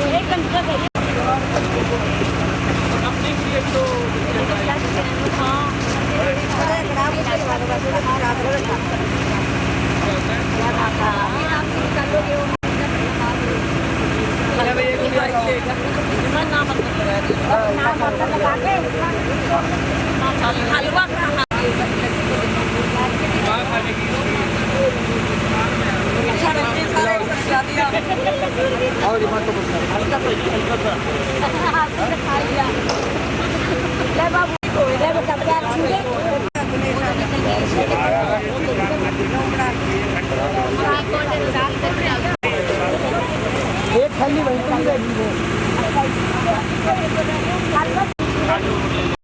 एक घंटा चाहिए हलवा और बात एक थाली वही